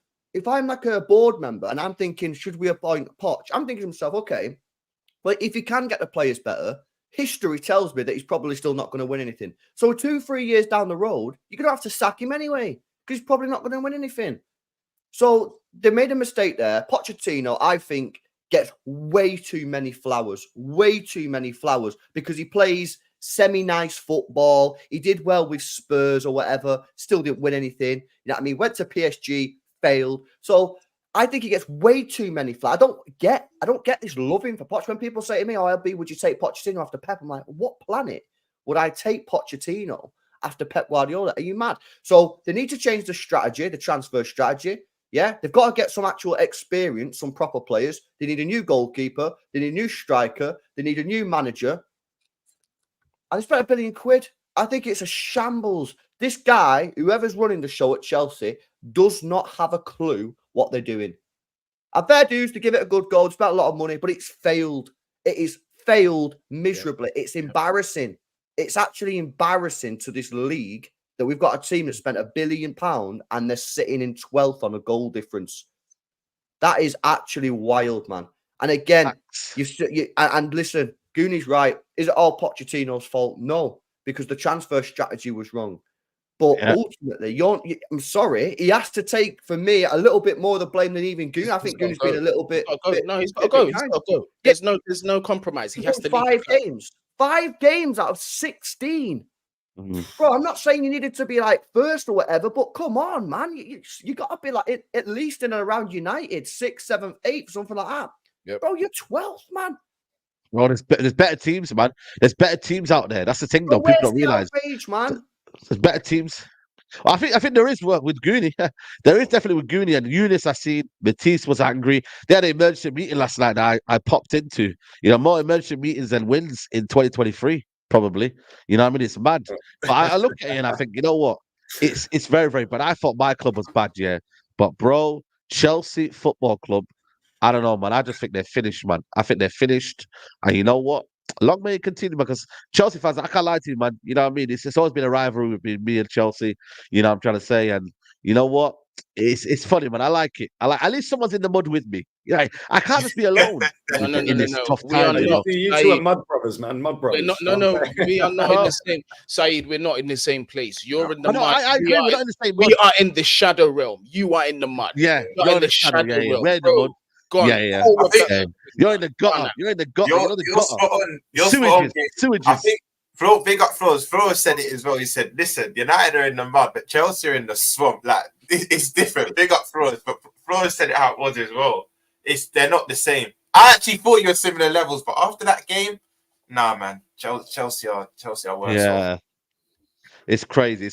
S4: board member and I'm thinking, should we appoint Poch? I'm thinking to myself, okay. But if he can get the players better, history tells me that he's probably still not going to win anything. So 2-3 years down the road, you're going to have to sack him anyway because he's probably not going to win anything. So they made a mistake there. Pochettino, I think, gets way too many flowers because he plays semi-nice football. He did well with Spurs or whatever, still didn't win anything. You know what I mean? Went to PSG, failed. So I think he gets way too many flowers. I don't get this loving for Poch. When people say to me, "Oh, LB, would you take Pochettino after Pep?" I'm like, what planet would I take Pochettino after Pep Guardiola? Are you mad? So they need to change the strategy, the transfer strategy. Yeah, they've got to get some actual experience, some proper players. They need a new goalkeeper. They need a new striker. They need a new manager. And they spent £1 billion. I think it's a shambles. This guy, whoever's running the show at Chelsea, does not have a clue what they're doing. And fair dues to give it a good go. They spent a lot of money, but it's failed. It is failed miserably. Yeah. It's embarrassing. It's actually embarrassing to this league that we've got a team that spent £1 billion and they're sitting in 12th on a goal difference. That is actually wild, man. And again, and listen, Guni's right. Is it all Pochettino's fault? No, because the transfer strategy was wrong. But ultimately, I'm sorry, he has to take, for me, a little bit more of the blame than even Guni. I think Guni's been a little bit.
S5: No, he's got to go. He's got to go. There's no compromise. He has to leave.
S4: 5 games out of 16. Bro, I'm not saying you needed to be like first or whatever, but come on, man. You got to be like at least in and around United, 6th, 7th, 8th, something like that. Yep. Bro, you're 12th, man.
S1: Well, there's better teams, man. There's better teams out there. That's the thing, though. People don't realize.
S4: Man?
S1: There's better teams. Well, I think there is work with Guni. There is definitely with Guni and Eunice. I seen Matisse was angry. They had an emergency meeting last night that I popped into. You know, more emergency meetings than wins in 2023, probably. You know what I mean? It's mad. But I look at it and I think, you know what? It's very, very bad. I thought my club was bad, yeah. But bro, Chelsea Football Club, I don't know, man. I just think they're finished, man. I think they're finished. And you know what? Long may it continue, because Chelsea fans, I can't lie to you, man. You know what I mean? It's always been a rivalry between me and Chelsea. You know what I'm trying to say? And you know what? It's funny, man. I like it. At least someone's in the mud with me. Yeah, I can't just be alone in this tough time.
S3: You two are mud brothers, man. Mud brothers.
S5: We are not in the same. Saeed, we're not in the same place. You're in the mud.
S1: I agree. We're not in the same mud.
S5: We are in the shadow realm. You are in the mud.
S1: Yeah,
S5: you're in the shadow realm.
S1: We're in the mud. Yeah. You're in the gutter. You're in the gutter.
S2: You're
S1: Sewages.
S2: I think big up Flores. Flores said it as well. He said, "Listen, United are in the mud, but Chelsea are in the swamp. Like it's different." Big up Flores, but Flores said it how it was as well. They're not the same. I actually thought you were similar levels, but after that game, nah, man. Chelsea are worse.
S1: Yeah, it's crazy.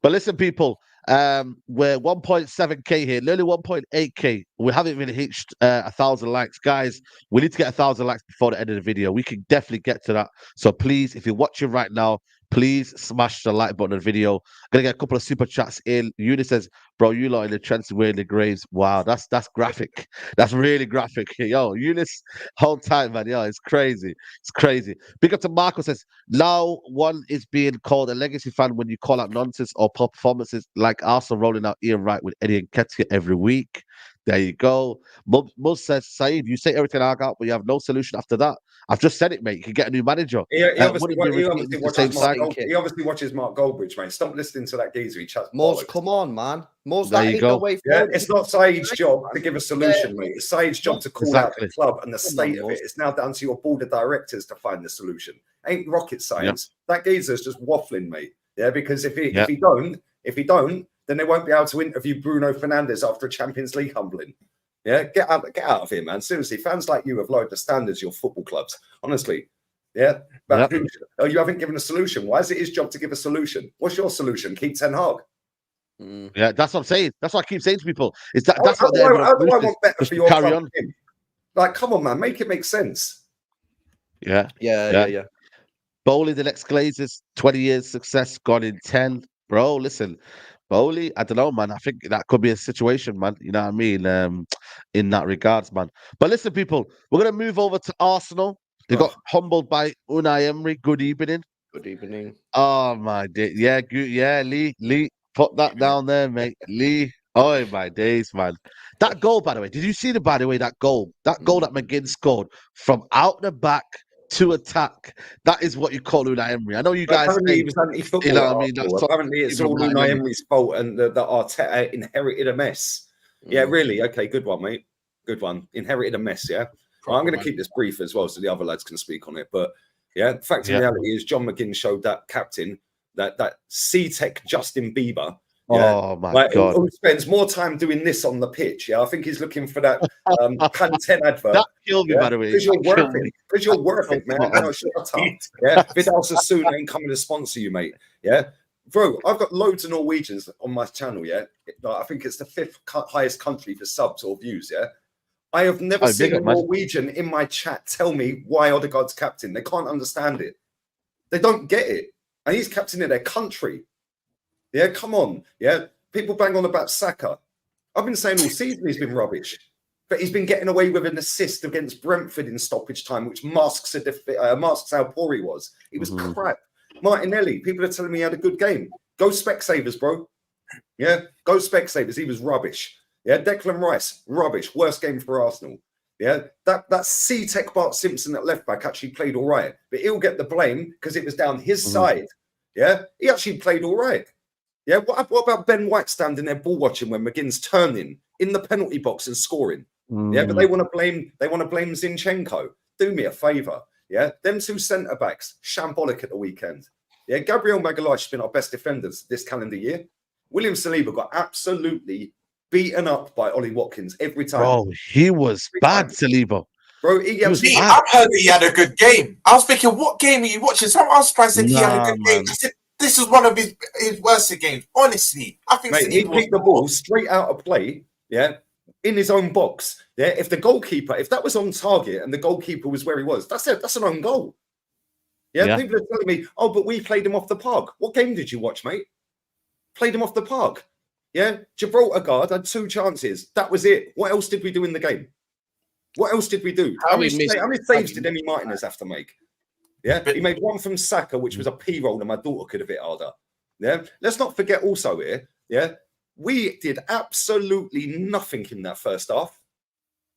S1: But listen, people. We're 1.7k here, nearly 1.8k we haven't even hitched 1,000 likes, guys. We need to get 1,000 likes before the end of the video. We can definitely get to that. So please, if you're watching right now, please smash the like button on the video. Gonna get a couple of super chats in. Eunice says, "Bro, you lot in the trenches wearing the graves." Wow, that's graphic. That's really graphic. Yo, Eunice, hold tight, man. Yo, it's crazy. It's crazy. Big up to Marco says, "Now one is being called a legacy fan when you call out nonsense or poor performances like Arsenal rolling out Ian Wright with Eddie Nketiah every week." There you go. Muz says, "Saeed, you say everything I got, but you have no solution after that." I've just said it, mate. You can get a new manager.
S3: He obviously,
S1: Wouldn't be
S3: he
S1: repeating
S3: obviously
S1: the same
S3: watches Mark
S1: cycle.
S3: he obviously watches Mark Goldbridge, mate. Stop listening to that geezer. He chats
S4: Moz,
S3: bollocks.
S4: come on, man. Moz,
S1: There
S4: that
S1: you
S4: ain't
S1: go.
S4: the way
S3: Yeah,
S4: forward.
S3: it's not Saeed's job to give a solution, mate. It's Saeed's job to call out the
S1: Exactly.
S3: club and the
S4: Come
S3: state
S4: on,
S3: of it.
S4: Moz.
S3: It's now down to your board of directors to find the solution. Ain't rocket science. That geezer's just waffling, mate. Yeah, because if he don't, then they won't be able to interview Bruno Fernandes after a Champions League humbling. Yeah, get out of here, man. Seriously, fans like you have lowered the standards of your football clubs. Honestly. Yeah. But you haven't given a solution. Why is it his job to give a solution? What's your solution? Keep Ten Hag.
S1: Yeah, that's what I'm saying. That's what I keep saying to people. Is that
S3: How
S1: what
S3: do
S1: they're
S3: I want better
S1: just
S3: for
S1: to
S3: your
S1: carry
S3: club
S1: on.
S3: than him? Like, come on, man, make it make sense.
S1: Yeah.
S4: Yeah.
S1: Bowley, the next Glazers, 20 years success, gone in 10. Bro, listen, Bowley, I don't know, man. I think that could be a situation, man. You know what I mean? In that regards, man. But listen, people, we're gonna move over to Arsenal. They got humbled by Unai Emery. Good evening.
S4: Good evening.
S1: Oh my day. Yeah, good. Yeah, Lee, put that down there, mate. Lee. Oh my days, man. That goal, by the way, did you see by the way, that goal that McGinn scored from out the back to attack? That is what you call Unai Emery. I know you guys
S3: Apparently
S1: say,
S3: he was anti-football.
S1: you know what I mean? That's
S3: Apparently it's all Unai Emery's fault and that Arteta inherited a mess. Yeah, really? Okay, good one, mate. Good one. Inherited a mess, yeah? Well, I'm going to keep this brief as well so the other lads can speak on it. But yeah, the fact in reality is John McGinn showed that captain, that C-Tech Justin Bieber. Yeah,
S1: oh my God.
S3: Who spends more time doing this on the pitch. Yeah, I think he's looking for that Pantene advert.
S1: That killed me, by the way.
S3: Because you're worth it. Because you're worth it, man. No, shut up. Yeah, Vidal Sassoon ain't coming to sponsor you, mate. Yeah, bro, I've got loads of Norwegians on my channel. Yeah, I think it's the 5th highest country for subs or views. Yeah, I have never seen a Norwegian in my chat tell me why Odegaard's captain. They can't understand it. They don't get it, and he's captain of their country. Yeah, come on. Yeah, people bang on about Saka. I've been saying all season he's been rubbish, but he's been getting away with an assist against Brentford in stoppage time, which masks how poor he was. He was crap. Martinelli, people are telling me he had a good game. Go Specsavers, bro. Yeah, go Specsavers. He was rubbish. Yeah, Declan Rice, rubbish. Worst game for Arsenal. Yeah, that C-Tech Bart Simpson at left back actually played all right, but he'll get the blame because it was down his side. Yeah, he actually played all right. Yeah, what about Ben White standing there ball watching when McGinn's turning in the penalty box and scoring? Yeah, but they want to blame Zinchenko. Do me a favour. Yeah, them two centre backs shambolic at the weekend. Yeah, Gabriel Magalhaes has been our best defenders this calendar year. William Saliba got absolutely beaten up by Ollie Watkins every time.
S1: Bro, he was bad, Saliba.
S3: Bro,
S2: I've heard that he had a good game. I was thinking, what game are you watching? So I was surprised that he had a good game. I said, this is one of his worst games. Honestly, I think
S3: he picked the ball straight out of play, yeah, in his own box. Yeah, if that was on target and the goalkeeper was where he was, that's an own goal. Yeah, people are telling me, oh, but we played him off the park. What game did you watch, mate? Played him off the park. Yeah, Gibraltar guard had 2 chances. That was it. What else did we do in the game? What else did we do? How many saves did Emi Martinez have to make? Yeah, he made one from Saka, which was a P-roll, and my daughter could have hit harder. Yeah, let's not forget also here, yeah, we did absolutely nothing in that first half.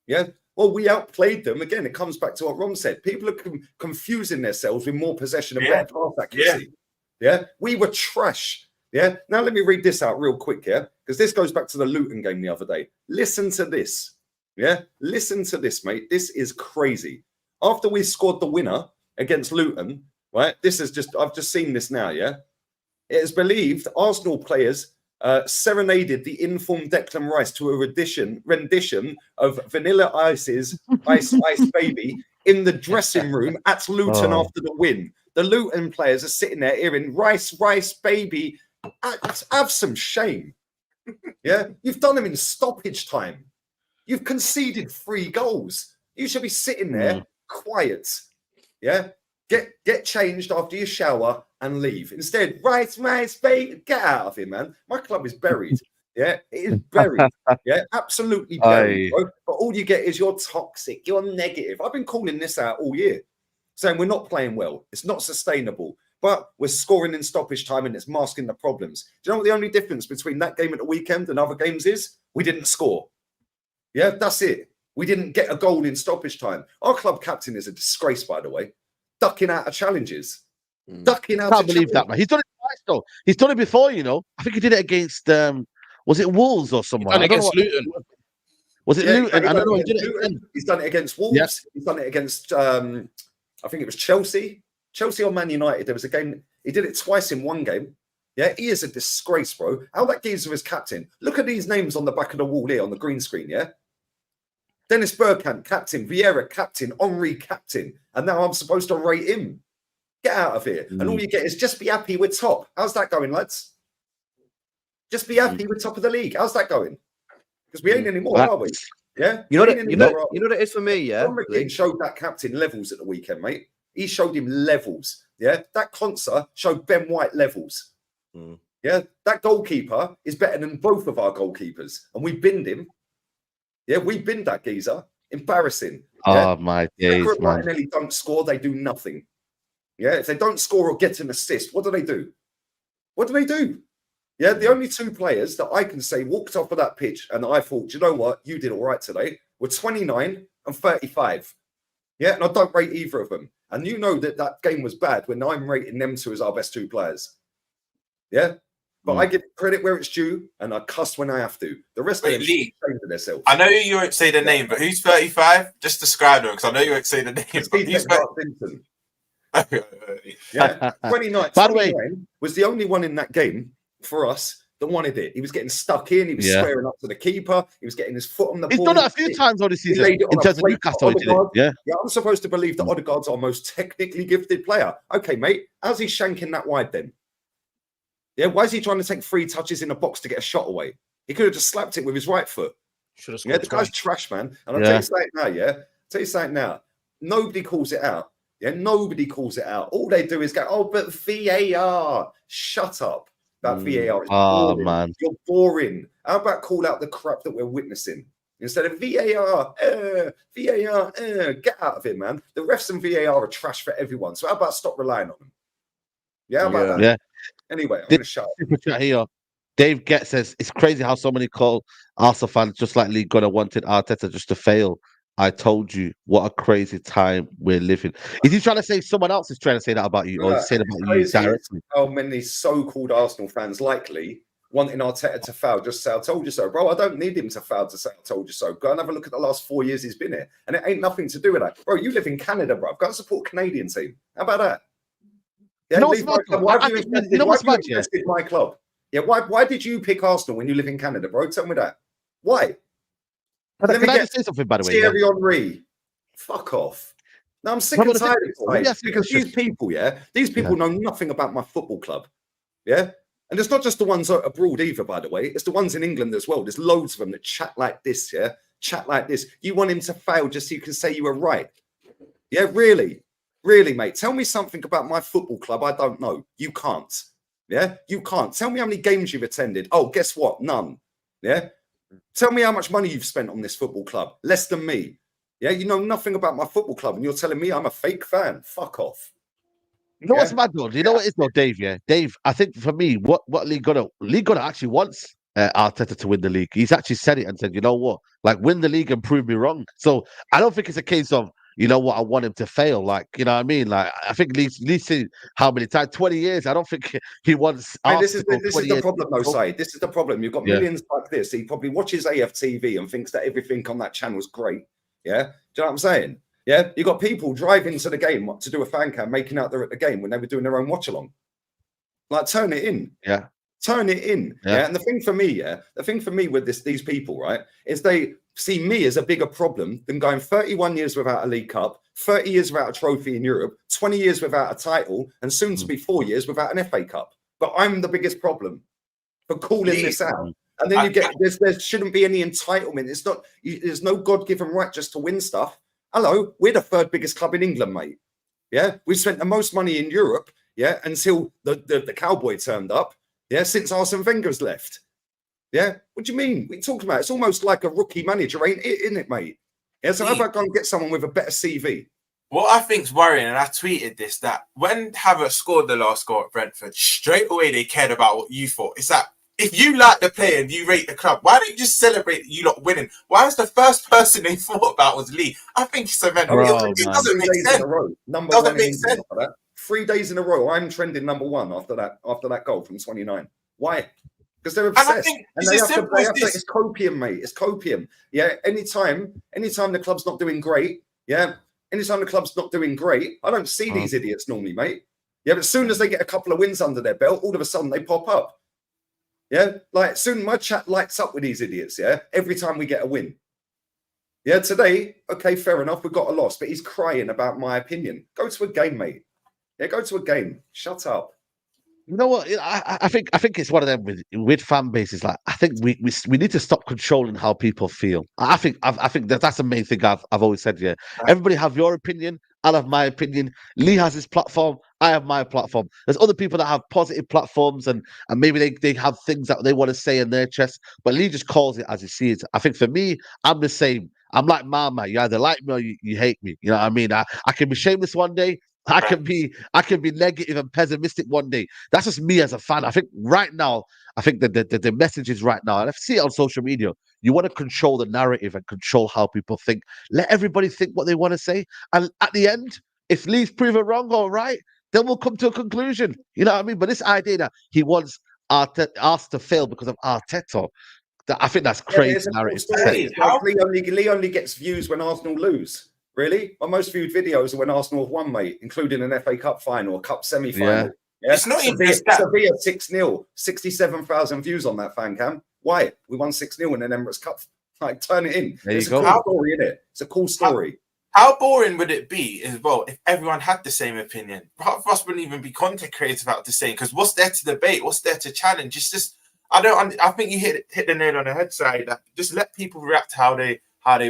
S3: Yeah, well, we outplayed them. Again, it comes back to what Ron said. People are confusing themselves with more possession and better pass accuracy. Yeah, we were trash. Yeah, now let me read this out real quick, yeah, because this goes back to the Luton game the other day. Listen to this. Yeah, listen to this, mate. This is crazy. After we scored the winner against Luton, right? I've just seen this now, yeah? It is believed Arsenal players serenaded the informed Declan Rice to a rendition of Vanilla Ice's Ice Baby in the dressing room at Luton after the win. The Luton players are sitting there hearing Rice Baby. Have some shame. Yeah? You've done them in stoppage time. You've conceded 3 goals. You should be sitting there quiet. Yeah. Get changed after your shower and leave. Instead, right, mate, get out of here, man. My club is buried. Yeah, it is buried. Yeah, absolutely buried, bro. But all you get is you're toxic, you're negative. I've been calling this out all year, saying we're not playing well. It's not sustainable. But we're scoring in stoppage time and it's masking the problems. Do you know what the only difference between that game at the weekend and other games is? We didn't score. Yeah, that's it. We didn't get a goal in stoppage time. Our club captain is a disgrace, by the way. Ducking out of challenges. Ducking out.
S1: I can't believe that, man. He's done it twice, though. He's done it before, you know. I think he did it against, was it Wolves or someone?
S5: Done against Luton.
S1: Was it Luton? I don't know. He did it again.
S3: He's done it against Wolves. Yeah. He's done it against, I think it was Chelsea. Chelsea or Man United. There was a game. He did it twice in one game. Yeah, he is a disgrace, bro. How that geezer is captain. Look at these names on the back of the wall here on the green screen, yeah? Dennis Bergkamp, captain. Vieira, captain. Henry, captain. And now I'm supposed to rate him. Get out of here. And all you get is just be happy with top. How's that going, lads? Just be happy with top of the league. How's that going? Because we ain't anymore, are we? Yeah?
S4: You know what it is for me, yeah?
S3: He showed that captain levels at the weekend, mate. He showed him levels. Yeah? That Conser showed Ben White levels. Yeah? That goalkeeper is better than both of our goalkeepers. And we binned him. Yeah, we binned that geezer. Embarrassing.
S1: Yeah? Oh, my days, man.
S3: Martinelli don't score, they do nothing. Yeah, if they don't score or get an assist, what do they do? What do they do? Yeah, the only 2 players that I can say walked off of that pitch and I thought, you know what, you did all right today, were 29 and 35. Yeah, and I don't rate either of them. And you know that game was bad when I'm rating them 2 as our best 2 players. Yeah? But I give credit where it's due, and I cuss when I have to. The rest of them
S2: Lee,
S3: to themselves.
S2: I know you won't say the name, but who's 35? Just describe them, because I know you won't say the name. Who's
S3: yeah, 29. By the way, was the only one in that game for us that wanted it. He was getting stuck in. He was squaring up to the keeper. He was getting his foot on the ball.
S1: He's done that a few times on this season. In terms of Newcastle,
S3: yeah, I'm supposed to believe that Odegaard's our most technically gifted player. Okay, mate, how's he shanking that wide then? Yeah, why is he trying to take 3 touches in a box to get a shot away? He could have just slapped it with his right foot. Yeah, the guy's trash, man. And I'll tell you something now, tell you something now. Nobody calls it out. Yeah, nobody calls it out. All they do is go, oh, but VAR. Shut up. That VAR is boring. Man. You're boring. How about call out the crap that we're witnessing? Instead of VAR, get out of it, man. The refs and VAR are trash for everyone. So how about stop relying on them? Yeah, how about that? Yeah. Anyway, I'm going to shut up.
S1: Here. Dave Getz says, it's crazy how so many call Arsenal fans, just like Lee Gunner, wanted Arteta just to fail. I told you, what a crazy time we're living. Is he trying to say someone else is trying to say that about you, or is he saying about you directly?
S3: How many so-called Arsenal fans likely wanting Arteta to foul just say, I told you so. Bro, I don't need him to foul to say, I told you so. Go and have a look at the last 4 years he's been here. And it ain't nothing to do with that. Bro, you live in Canada, bro. Go and support a Canadian team. How about that? Yeah, why have you invested in my club? Yeah, why did you pick Arsenal when you live in Canada, bro? Tell me that. Why?
S1: Can I just say something, by the way?
S3: Thierry Henry. Fuck off. No, I'm sick and tired of it. Because these people, know nothing about my football club. Yeah? And it's not just the ones abroad either, by the way. It's the ones in England as well. There's loads of them that chat like this, yeah? Chat like this. You want him to fail just so you can say you were right. Yeah, really? Really, mate? Tell me something about my football club I don't know. You can't. Yeah? You can't. Tell me how many games you've attended. Oh, guess what? None. Yeah? Tell me how much money you've spent on this football club. Less than me. Yeah? You know nothing about my football club and you're telling me I'm a fake fan. Fuck off.
S1: You know what's mad, though? You know what it is, though, Dave? Yeah, Dave. I think for me, what Lee Gunner actually wants Arteta to win the league. He's actually said it and said, you know what, like win the league and prove me wrong. So I don't think it's a case of, you know what, I want him to fail. Like, you know what I mean? Like, I think Lee's seen how many times? 20 years. I don't think he wants.
S3: This is the problem, though, Said. This is the problem. You've got millions like this. He probably watches AFTV and thinks that everything on that channel is great. Yeah, do you know what I'm saying? Yeah, you got people driving to the game to do a fan cam, making out they're at the game when they were doing their own watch along. Like, turn it in.
S1: Yeah.
S3: Turn it in. Yeah. And the thing for me with these people, right, is they see me as a bigger problem than going 31 years without a League Cup, 30 years without a trophy in Europe, 20 years without a title, and soon to be 4 years without an FA Cup. But I'm the biggest problem for calling this out. And then you get there shouldn't be any entitlement. It's not. There's no God-given right just to win stuff. Hello, we're the third biggest club in England, mate. Yeah, we've spent the most money in Europe. Yeah, until the cowboy turned up. Yeah, since Arsene Wenger's left. Yeah, what do you mean? We talked about it's almost like a rookie manager, ain't it? Isn't it, mate? Yeah, so how about go and get someone with a better CV?
S2: What I think's worrying, and I tweeted this, that when Havertz scored the last goal at Brentford, straight away they cared about what you thought. It's that if you like the player and you rate the club, why don't you just celebrate you lot winning? Why was the first person they thought about was Lee? I think it's a mental. It doesn't make sense.
S3: Number one in England after that. 3 days in a row, I'm trending number one after that goal from 29. Why? Because they're obsessed. And they have to, it's copium, mate. It's copium. Yeah. Anytime the club's not doing great, yeah. Anytime the club's not doing great, I don't see these idiots normally, mate. Yeah, but as soon as they get a couple of wins under their belt, all of a sudden they pop up. Yeah, like soon my chat lights up with these idiots, yeah, every time we get a win. Yeah, today, okay, fair enough, we got a loss, but he's crying about my opinion. Go to a game, mate. Yeah, go to a game. Shut up.
S1: You know what? I think it's one of them with fan bases. Like I think we need to stop controlling how people feel. I think that's the main thing I've always said. Yeah, everybody have your opinion. I'll have my opinion. Lee has his platform. I have my platform. There's other people that have positive platforms and maybe they have things that they want to say in their chest. But Lee just calls it as he sees it. I think for me, I'm the same. I'm like Mama. You either like me or you hate me. You know what I mean? I can be shameless one day. I can be negative and pessimistic one day. That's just me as a fan. I think right now, the message is right now, and I see it on social media. You want to control the narrative and control how people think. Let everybody think what they want to say, and at the end, if Lee's proven wrong or right, then we'll come to a conclusion. You know what I mean? But this idea that he wants us to fail because of Arteta, I think that's crazy narrative.
S3: Lee only gets views when Arsenal lose. Really? My most viewed videos are when Arsenal have won, mate, including an FA Cup final, a Cup semi-final. Yeah.
S2: It's not even
S3: Sevilla 6-0, 67,000 views on that fan cam. Why? We won 6-0 in an Emirates Cup. Like, turn it in. It's a cool story, isn't it? It's a cool story.
S2: How boring would it be as well if everyone had the same opinion? Half of us wouldn't even be content creators about the same. Because what's there to debate? What's there to challenge? It's just I think you hit the nail on the head, side. That just let people react how they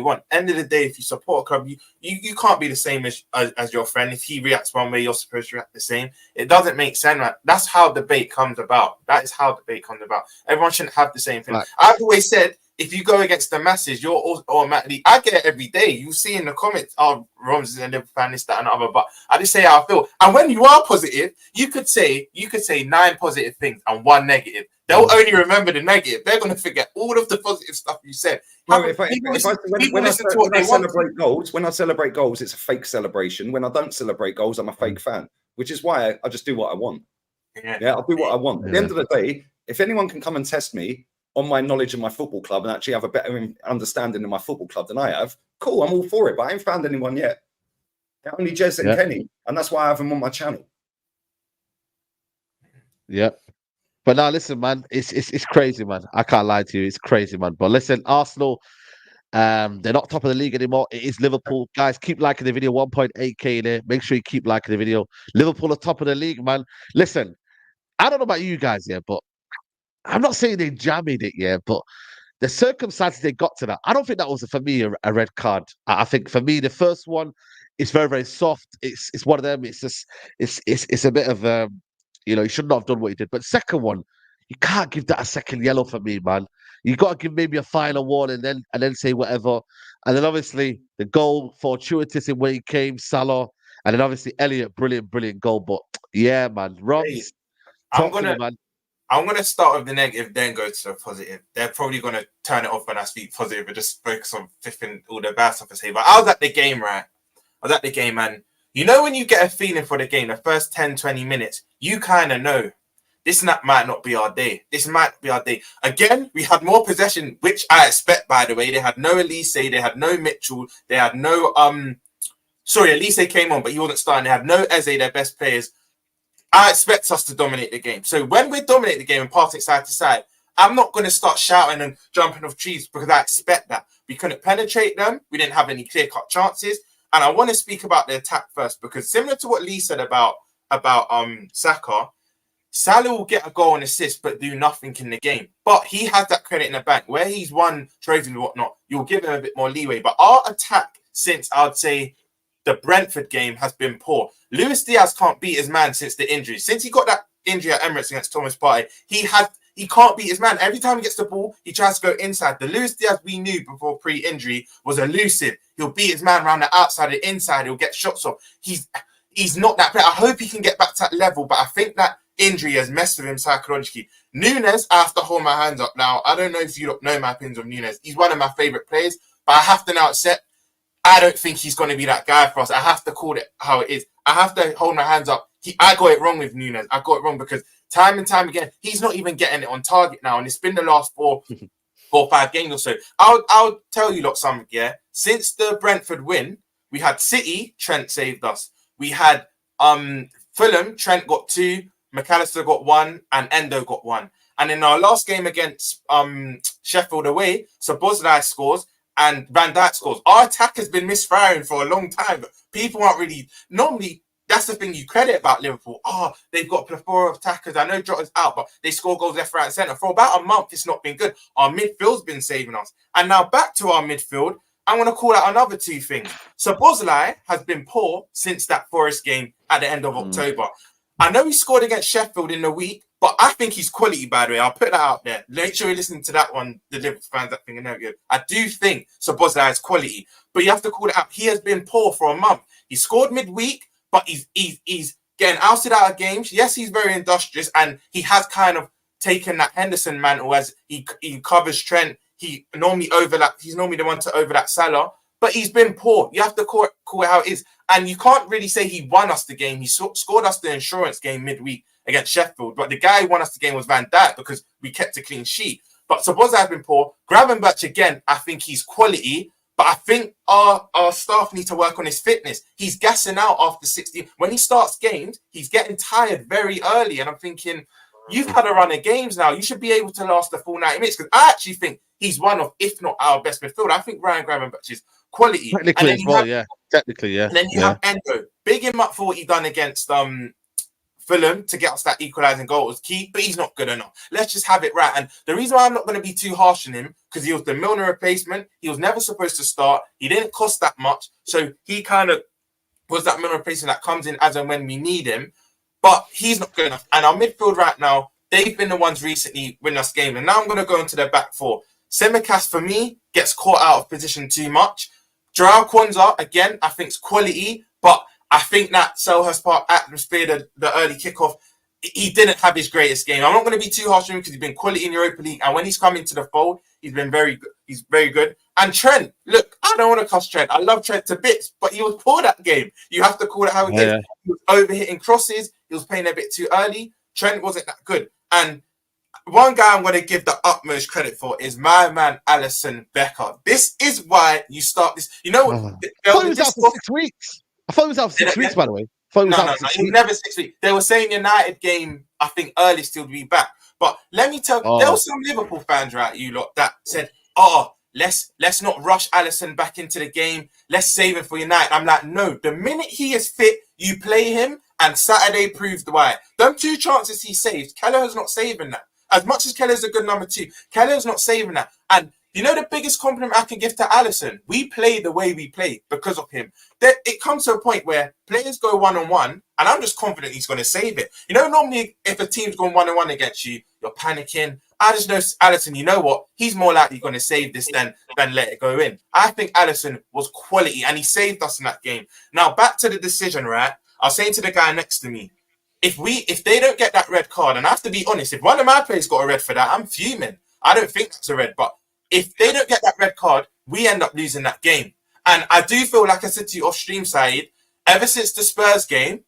S2: want. End of the day, if you support a club, you can't be the same as your friend. If he reacts one way, you're supposed to react the same. It doesn't make sense, right? That's how debate comes about. That is how debate comes about. Everyone shouldn't have the same thing. Right. I've always said, if you go against the masses, you're automatically. I get it every day. You see in the comments, "Oh, Roms is a Liverpool fan, this, that, and other." But I just say how I feel. And when you are positive, you could say 9 positive things and 1 negative. They'll only remember the negative. They're going to forget all of the positive stuff you said.
S3: No, when I celebrate goals, it's a fake celebration. When I don't celebrate goals, I'm a fake fan, which is why I just do what I want. Yeah, I'll do what I want. At the end of the day, if anyone can come and test me on my knowledge of my football club and actually have a better understanding of my football club than I have, cool, I'm all for it. But I ain't found anyone yet. Only Jez and Kenny, and that's why I have them on my channel.
S1: Yeah. But now, listen, man, it's crazy, man. I can't lie to you, it's crazy, man. But listen, Arsenal, they're not top of the league anymore. It is Liverpool, guys. Keep liking the video. 1.8k there. Make sure you keep liking the video. Liverpool are top of the league, man. Listen, I don't know about you guys, yeah, but I'm not saying they jammed it, yeah, but the circumstances they got to that, I don't think that was for me a red card. I think for me, the first one is very, very soft. It's one of them. It's just it's a bit of he should not have done what he did. But second one, you can't give that a second yellow for me, man. You got to give maybe a final warning and then say whatever. And then obviously the goal, fortuitous in where he came, Salah, and then obviously Elliott, brilliant goal. But yeah, man, Roms,
S2: I'm gonna start with the negative, then go to the positive. They're probably gonna turn it off when I speak positive and just focus on flipping all the bad stuff I say. But I was at the game, right? And you know when you get a feeling for the game, the first 10, 20 minutes, you kind of know this might not be our day. This might be our day. Again, we had more possession, which I expect, by the way. They had no Elise, they had no Mitchell, they had no Elise came on, but he wasn't starting. They had no Eze, their best players. I expect us to dominate the game. So when we dominate the game and pass it side to side, I'm not going to start shouting and jumping off trees because I expect that. We couldn't penetrate them. We didn't have any clear-cut chances. And I want to speak about the attack first because similar to what Lee said about Saka, Salah will get a goal and assist, but do nothing in the game. But he has that credit in the bank where he's won trophies and whatnot. You'll give him a bit more leeway. But our attack since I'd say the Brentford game has been poor. Luis Diaz can't beat his man since the injury. Since he got that injury at Emirates against Thomas Partey, he can't beat his man. Every time he gets the ball, he tries to go inside. The Luis Diaz we knew before pre-injury was elusive. He'll beat his man around the outside and inside. He'll get shots off. He's not that player. I hope he can get back to that level, but I think that injury has messed with him psychologically. Nunes, I have to hold my hands up now. I don't know if you don't know my opinions of Nunes. He's one of my favourite players, but I have to now accept I don't think he's going to be that guy for us. I have to call it how it is. I have to hold my hands up. I got it wrong with Nunes. I got it wrong because time and time again, he's not even getting it on target now. And it's been the last 4 or 5 games or so. I'll tell you lot something, yeah. Since the Brentford win, we had City, Trent saved us. We had Fulham, Trent got 2, McAllister got 1, and Endo got 1. And in our last game against Sheffield away, Szoboszlai scores and Van Dijk scores. Our attack has been misfiring for a long time. People aren't really... Normally, that's the thing you credit about Liverpool. They've got a plethora of attackers. I know Jota's out, but they score goals left, right, and centre. For about a month, it's not been good. Our midfield's been saving us. And now back to our midfield, I want to call out another 2 things. Szoboszlai has been poor since that Forest game at the end of October. I know he scored against Sheffield in the week, but I think he's quality, by the way. I'll put that out there. Make sure you listen to that one, the Liverpool fans that think good. I do think Szoboszlai is quality, but you have to call it out. He has been poor for a month. He scored midweek, but he's getting ousted out of games. Yes, he's very industrious, and he has kind of taken that Henderson mantle as he covers Trent. He normally overlaps. He's normally the one to overlap Salah, but he's been poor. You have to call it how it is. And you can't really say he won us the game. He scored us the insurance game midweek against Sheffield, but the guy who won us the game was Van Dijk because we kept a clean sheet. But Szoboszlai has been poor. Gravenberch, again, I think he's quality, but I think our staff need to work on his fitness. He's gassing out after 60. When he starts games, he's getting tired very early, and I'm thinking, you've had a run of games now. You should be able to last the full 90 minutes because I actually think he's one of, if not our best midfielder. I think Ryan Gravenberch is quality.
S1: Technically as well, yeah. Technically, yeah.
S2: And then you have Endo. Big him up for what he done against Fulham to get us that equalising goal was key, but he's not good enough. Let's just have it right. And the reason why I'm not going to be too harsh on him, because he was the Milner replacement. He was never supposed to start. He didn't cost that much. So he kind of was that Milner replacement that comes in as and when we need him. But he's not good enough. And our midfield right now, they've been the ones recently winning us games. And now I'm going to go into their back 4. Tsimikas, for me, gets caught out of position too much. Joao Kwanzaa, again, I think is quality, but I think that Selhurst Park atmosphere, the early kickoff, he didn't have his greatest game. I'm not going to be too harsh on him because he's been quality in Europa League, and when he's come into the fold, he's been very good. He's very good. And Trent, look, I don't want to cuss Trent. I love Trent to bits, but he was poor that game. You have to call it how it is. He was overhitting crosses. He was playing a bit too early. Trent wasn't that good. And one guy I'm going to give the utmost credit for is my man, Alisson Becker. This is why you start this. You know,
S1: I thought he was out for 6 weeks. I thought he was out for 6 weeks, by the way.
S2: No, he was never 6 weeks. They were saying United game, I think, early still to be back. But let me tell you, there were some Liverpool fans, right, you lot, that said, let's not rush Alisson back into the game. Let's save him for United. I'm like, no, the minute he is fit, you play him, and Saturday proved why. Them 2 chances he saved, Kelleher's not saving that. As much as Kelleher's a good number 2, Kelleher's not saving that. And you know the biggest compliment I can give to Alisson? We play the way we play because of him. It comes to a point where players go one-on-one, and I'm just confident he's going to save it. You know, normally if a team's going one-on-one against you, you're panicking. I just know Alisson, you know what? He's more likely going to save this than let it go in. I think Alisson was quality, and he saved us in that game. Now, back to the decision, right? I was saying to the guy next to me, if they don't get that red card, and I have to be honest, if one of my players got a red for that, I'm fuming. I don't think that's a red, but if they don't get that red card, we end up losing that game. And I do feel, like I said to you off stream, Saeed, ever since the Spurs game,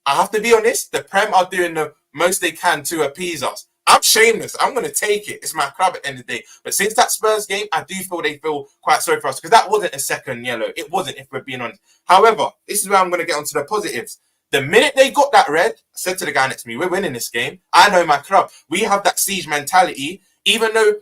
S2: I have to be honest, the Prem are doing the most they can to appease us. I'm shameless. I'm going to take it. It's my club at the end of the day. But since that Spurs game, I do feel they feel quite sorry for us because that wasn't a second yellow. It wasn't, if we're being honest. However, this is where I'm going to get onto the positives. The minute they got that red, I said to the guy next to me, we're winning this game. I know my club. We have that siege mentality. Even though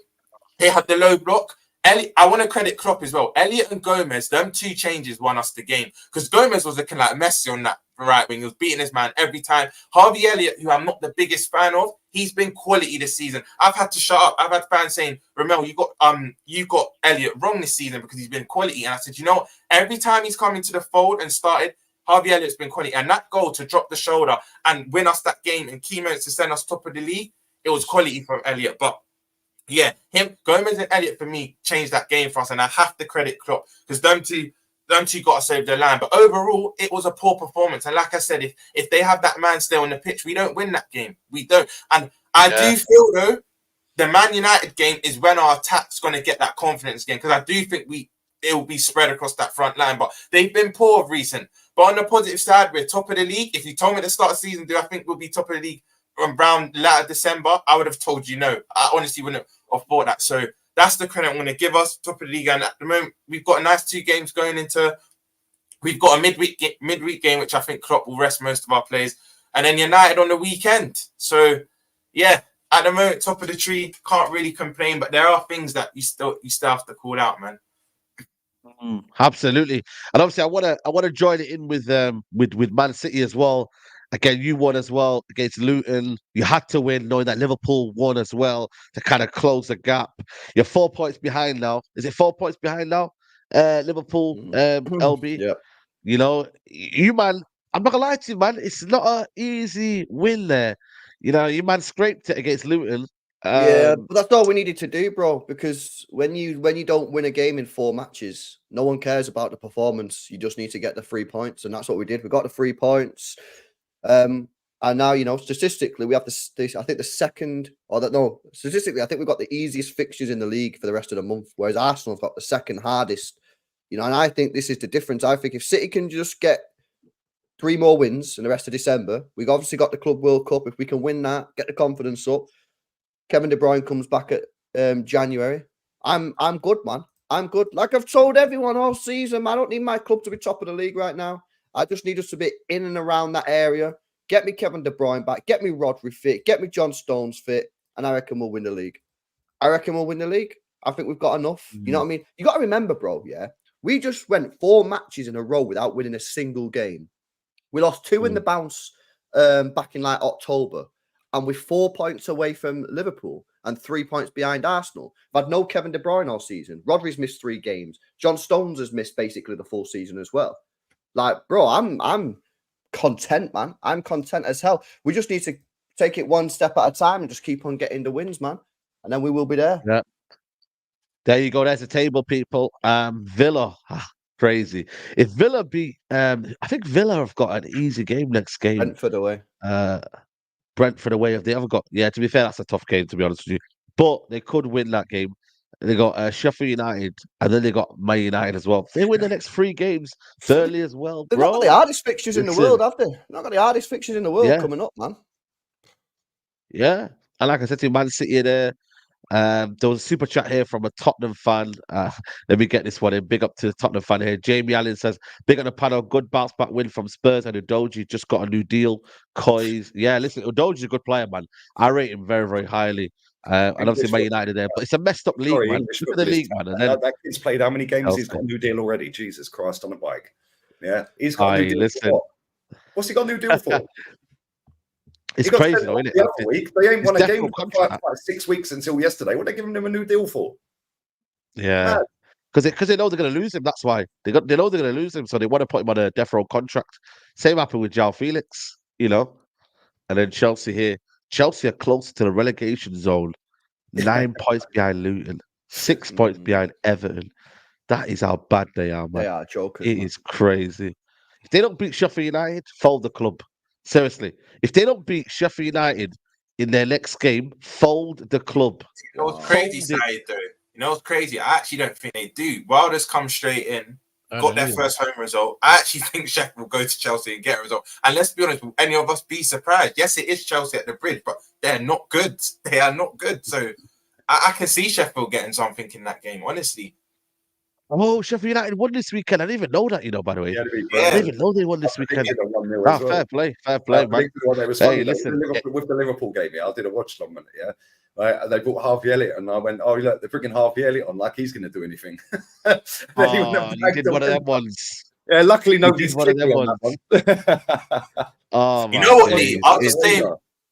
S2: they had the low block, I want to credit Klopp as well. Elliot and Gomez, them 2 changes won us the game. Because Gomez was looking like Messi on that right wing. He was beating his man every time. Harvey Elliott, who I'm not the biggest fan of, he's been quality this season. I've had to shut up. I've had fans saying, Ramel, you got Elliott wrong this season because he's been quality. And I said, you know what? Every time he's come into the fold and started, Harvey Elliott's been quality. And that goal to drop the shoulder and win us that game in key moments to send us top of the league, it was quality from Elliott. But yeah, Gomez and Elliott for me changed that game for us, and I have to credit Klopp because them two got to save their line. But overall, it was a poor performance. And like I said, if they have that man still on the pitch, we don't win that game. We don't. And I do feel though, the Man United game is when our attack's going to get that confidence again, because I do think it will be spread across that front line. But they've been poor of recent. But on the positive side, we're top of the league. If you told me at the start of the season, do I think we'll be top of the league around latter December? I would have told you no. I honestly wouldn't have thought that. So that's the credit I'm going to give us, top of the league. And at the moment, we've got a nice 2 games going into. We've got a midweek game, which I think Klopp will rest most of our players, and then United on the weekend. So yeah, at the moment, top of the tree, can't really complain. But there are things that you still have to call out, man.
S1: Absolutely, and obviously, I want to join it in with Man City as well. Again, you won as well against Luton. You had to win, knowing that Liverpool won as well to kind of close the gap. You're 4 points behind now. Is it 4 points behind now? Liverpool, LB.
S4: Yeah.
S1: You know, you man. I'm not gonna lie to you, man. It's not an easy win there. You know, you man scraped it against Luton.
S4: Yeah, but that's all we needed to do, bro. Because when you don't win a game in 4 matches, no one cares about the performance. You just need to get the 3 points, and that's what we did. We got the 3 points. And now, you know, statistically, we have I think the second, statistically, I think we've got the easiest fixtures in the league for the rest of the month, whereas Arsenal have got the second hardest. You know, and I think this is the difference. I think if City can just get 3 more wins in the rest of December, we've obviously got the Club World Cup. If we can win that, get the confidence up, Kevin De Bruyne comes back at January. I'm good, man. I'm good. Like I've told everyone all season, I don't need my club to be top of the league right now. I just need us to be in and around that area. Get me Kevin De Bruyne back. Get me Rodri fit. Get me John Stones fit. And I reckon we'll win the league. I think we've got enough. You know what I mean? You got to remember, bro, yeah? We just went 4 matches in a row without winning a single game. We lost 2 in the bounce back in like October. And we're 4 points away from Liverpool and 3 points behind Arsenal. I've had no Kevin De Bruyne all season. Rodri's missed 3 games. John Stones has missed basically the full season as well. Like, bro, I'm content, man. I'm content as hell. We just need to take it one step at a time and just keep on getting the wins, man. And then we will be there.
S1: Yeah. There you go. There's the table, people. Villa, crazy. If Villa beat, I think Villa have got an easy game next game.
S4: Brentford away.
S1: Brentford away. If they haven't got, to be fair, that's a tough game to be honest with you. But they could win that game. They got Sheffield United, and then they got Man United as well. They win the next 3 games, Burnley as well,
S4: They've
S1: bro.
S4: not got the hardest fixtures in the world, have they? Not got the hardest fixtures in the world coming up, man.
S1: Yeah, and like I said to you, Man City there. There was a super chat here from a Tottenham fan. Let me get this one in. Big up to the Tottenham fan here. Jamie Allen says, big on the panel. Good bounce back win from Spurs, and Udogie just got a new deal. Coys. Yeah, listen, Udogie's a good player, man. I rate him very, very highly. And obviously Man United there. But it's a messed up league, man. Look at the league, man. And then,
S3: that kid's played how many games? He's got a new deal already. Jesus Christ on a bike. Yeah, he's got a new deal.
S1: Listen.
S3: What's he got a new deal for?
S1: It's crazy, though, isn't it?
S3: The other week, they ain't won a game for like 6 weeks until yesterday. What are they giving him a new deal for?
S1: Yeah, because they know they're going to lose him. That's why they know they're going to lose him, so they want to put him on a death row contract. Same happened with João Felix, you know. And then Chelsea here. Chelsea are close to the relegation zone. 9 points behind Luton, 6 points behind Everton. That is how bad they are, man.
S4: They are joking.
S1: It is crazy. If they don't beat Sheffield United, fold the club. Seriously, if they don't beat Sheffield United in their next game, fold the club.
S2: You know what's crazy, Saeed, though? You know what's crazy? I actually don't think they do. Wilder's come straight in, got their first home result. I actually think Sheffield will go to Chelsea and get a result. And let's be honest, will any of us be surprised? Yes, it is Chelsea at the bridge, but they're not good. They are not good. So I can see Sheffield getting something in that game, honestly.
S1: Oh, Sheffield United won this weekend. I didn't even know that, you know, by the way. I didn't even know they won this weekend. Fair play, man.
S3: Hey, listen. With the Liverpool game, I did a watch long minute, they brought Harvey Elliott, and I went, look, they're bringing Harvey Elliott on like he's going to do anything.
S1: You did one of them ones.
S3: Yeah, luckily
S1: He
S3: nobody's
S1: did one of
S3: kicked me
S1: them
S3: on that one.
S1: Oh,
S2: You
S1: man,
S2: know what,
S1: it
S2: Lee?
S1: is,
S2: I'll
S1: it
S2: just
S1: is.
S2: say,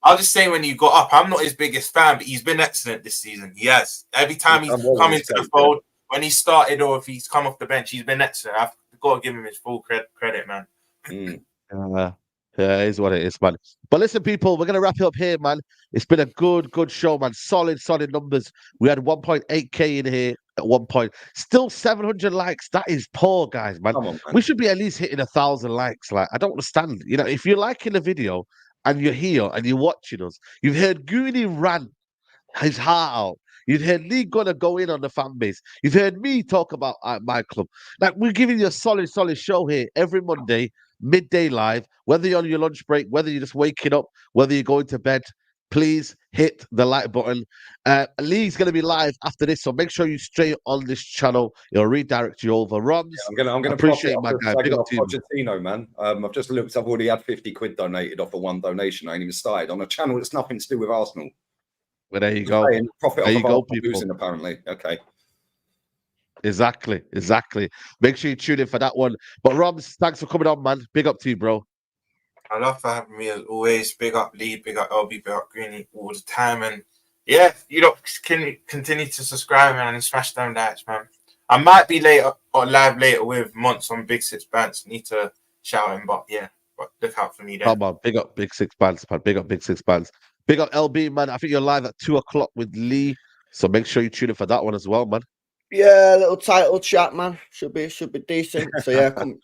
S2: I'll just say when you got up, I'm not his biggest fan, but he's been excellent this season. Yes, every time he's
S3: I'm well
S2: come into the
S3: respected.
S2: fold, when he started or if he's come off the bench, he's been excellent. I've got to give him his full credit, man.
S3: Mm.
S1: Yeah, it is what it is, man. But listen, people, we're gonna wrap it up here, man. It's been a good show, man. Solid numbers. We had 1.8k in here at one point. Still 700 likes. That is poor, guys, man.
S3: Come on, man.
S1: We should be at least hitting 1,000 likes. Like, I don't understand. You know, if you're liking the video and you're here and you're watching us, you've heard Guni rant his heart out. You've heard Lee gonna go in on the fan base. You've heard me talk about my club. Like, we're giving you a solid show here every Monday, midday live. Whether you're on your lunch break, whether you're just waking up, whether you're going to bed, please hit the like button. Lee's gonna be live after this, so make sure you stay on this channel. It'll redirect you over. Roms,
S3: I'm gonna
S1: appreciate
S3: profit
S1: my
S3: off
S1: guy.
S3: of
S1: Big
S3: slagging
S1: up
S3: off
S1: to you.
S3: Pochettino, man. I've just looked. I've already had 50 quid donated off of one donation. I ain't even started on a channel that's nothing to do with Arsenal.
S1: Well, there you go.
S3: Profit
S1: There
S3: off
S1: you
S3: of
S1: go,
S3: Arsenal
S1: people.
S3: losing, apparently. Okay.
S1: Exactly. Make sure you tune in for that one. But Roms, thanks for coming on, man. Big up to you, bro.
S2: I love for having me as always. Big up Lee, big up LB, big up Greeny all the time. And yeah, you lot can continue to subscribe, man, and smash down likes, man. I might be later or live later with Monts on Big Six Bands. Need to shout him, but yeah, but look out for me there.
S1: Come on, big up Big Six Bands, man. Big up Big Six Bands. Big up LB, man. I think you're live at 2:00 with Lee. So make sure you tune in for that one as well, man.
S4: Yeah, little title chat, man. Should be decent. So yeah, come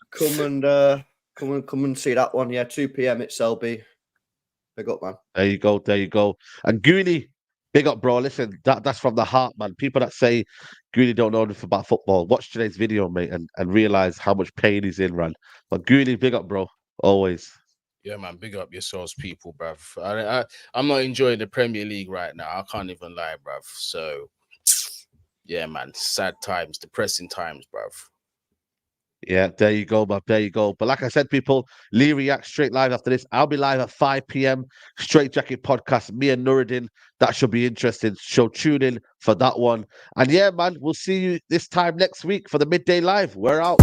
S4: and see that one. Yeah, 2 p.m. It's LB. Big up, man.
S1: There you go. And Guni, big up, bro. Listen, that's from the heart, man. People that say Guni don't know anything about football, watch today's video, mate, and realize how much pain he's in, man. But Guni, big up, bro. Always.
S5: Yeah, man, big up yourselves, people, bruv. I'm not enjoying the Premier League right now. I can't even lie, bruv. So, yeah, man, sad times, depressing times, bruv.
S1: Yeah, there you go, man. There you go. But like I said, people, Lee reacts straight live after this. I'll be live at 5 p.m. Straight Jacket Podcast. Me and Nuruddin. That should be interesting. So tune in for that one. And yeah, man, we'll see you this time next week for the Midday Live. We're out.